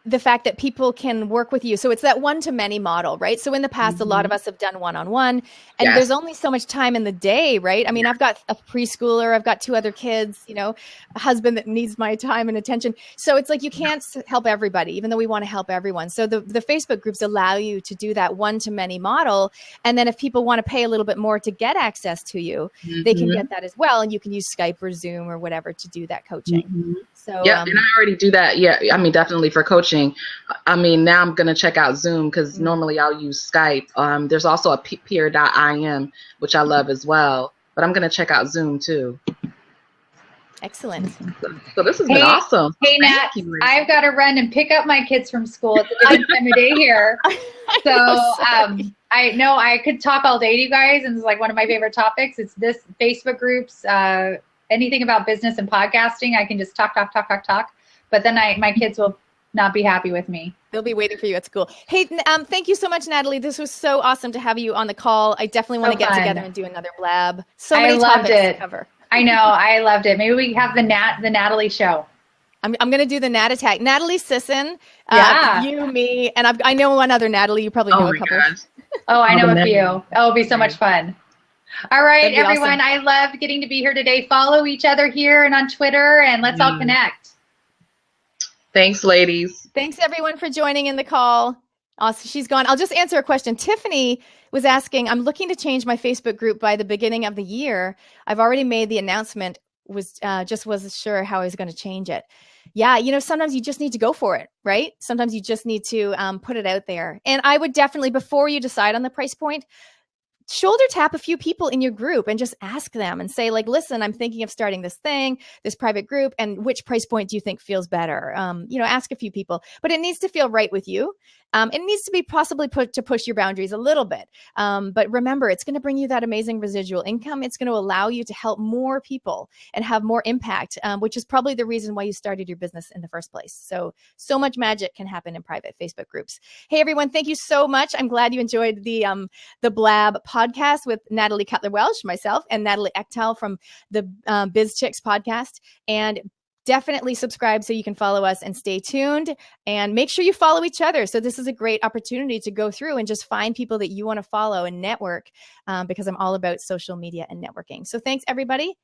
The fact that people can work with you. So it's that one-to-many model, right? So in the past, a lot of us have done one-on-one, and there's only so much time in the day, right? I mean, I've got a preschooler, I've got 2 other kids, a husband that needs my time and attention. So it's like, you can't help everybody, even though we want to help everyone. So the Facebook groups allow you to do that one-to-many model. And then if people want to pay a little bit more to get access to you, they can get that as well. And you can use Skype or Zoom or whatever to do that coaching. So and I already do that. Yeah, I mean, definitely for coaching. I mean, now I'm going to check out Zoom because normally I'll use Skype. There's also a peer.im, which I love as well. But I'm going to check out Zoom too. Excellent. So this has been awesome. Hey, Nat, I've got to run and pick up my kids from school. It's a busy time of day here. So I know I could talk all day to you guys, and it's like one of my favorite topics. It's this Facebook groups, anything about business and podcasting. I can just talk. But then my kids will not be happy with me. They'll be waiting for you at school. Hey, thank you so much, Natalie. This was so awesome to have you on the call. I definitely want to get together and do another blab. So many topics to cover. I know. I loved it. Maybe we have the Natalie show. I'm going to do the Nat Attack. Natalie Sisson, you, me, and I know one other Natalie. You probably know a couple. Oh, I know a few. Oh, it'll be so much fun. All right, everyone. Awesome. I loved getting to be here today. Follow each other here and on Twitter, and let's all connect. Thanks, ladies. Thanks, everyone, for joining in the call. Awesome. She's gone. I'll just answer a question. Tiffany was asking, I'm looking to change my Facebook group by the beginning of the year. I've already made the announcement, just wasn't sure how I was going to change it. Yeah, sometimes you just need to go for it, right? Sometimes you just need to put it out there. And I would definitely, before you decide on the price point, shoulder tap a few people in your group and just ask them and say, like, listen, I'm thinking of starting this private group, and which price point do you think feels better? Ask a few people, but it needs to feel right with you. It needs to be possibly put to push your boundaries a little bit. But remember, it's going to bring you that amazing residual income. It's going to allow you to help more people and have more impact, which is probably the reason why you started your business in the first place. So much magic can happen in private Facebook groups. Hey, everyone, thank you so much. I'm glad you enjoyed the Blab podcast with Natalie Cutler-Welsh, myself, and Natalie Echtal from the Biz Chicks podcast. And definitely subscribe so you can follow us, and stay tuned, and make sure you follow each other. So this is a great opportunity to go through and just find people that you want to follow and network, because I'm all about social media and networking. So thanks, everybody.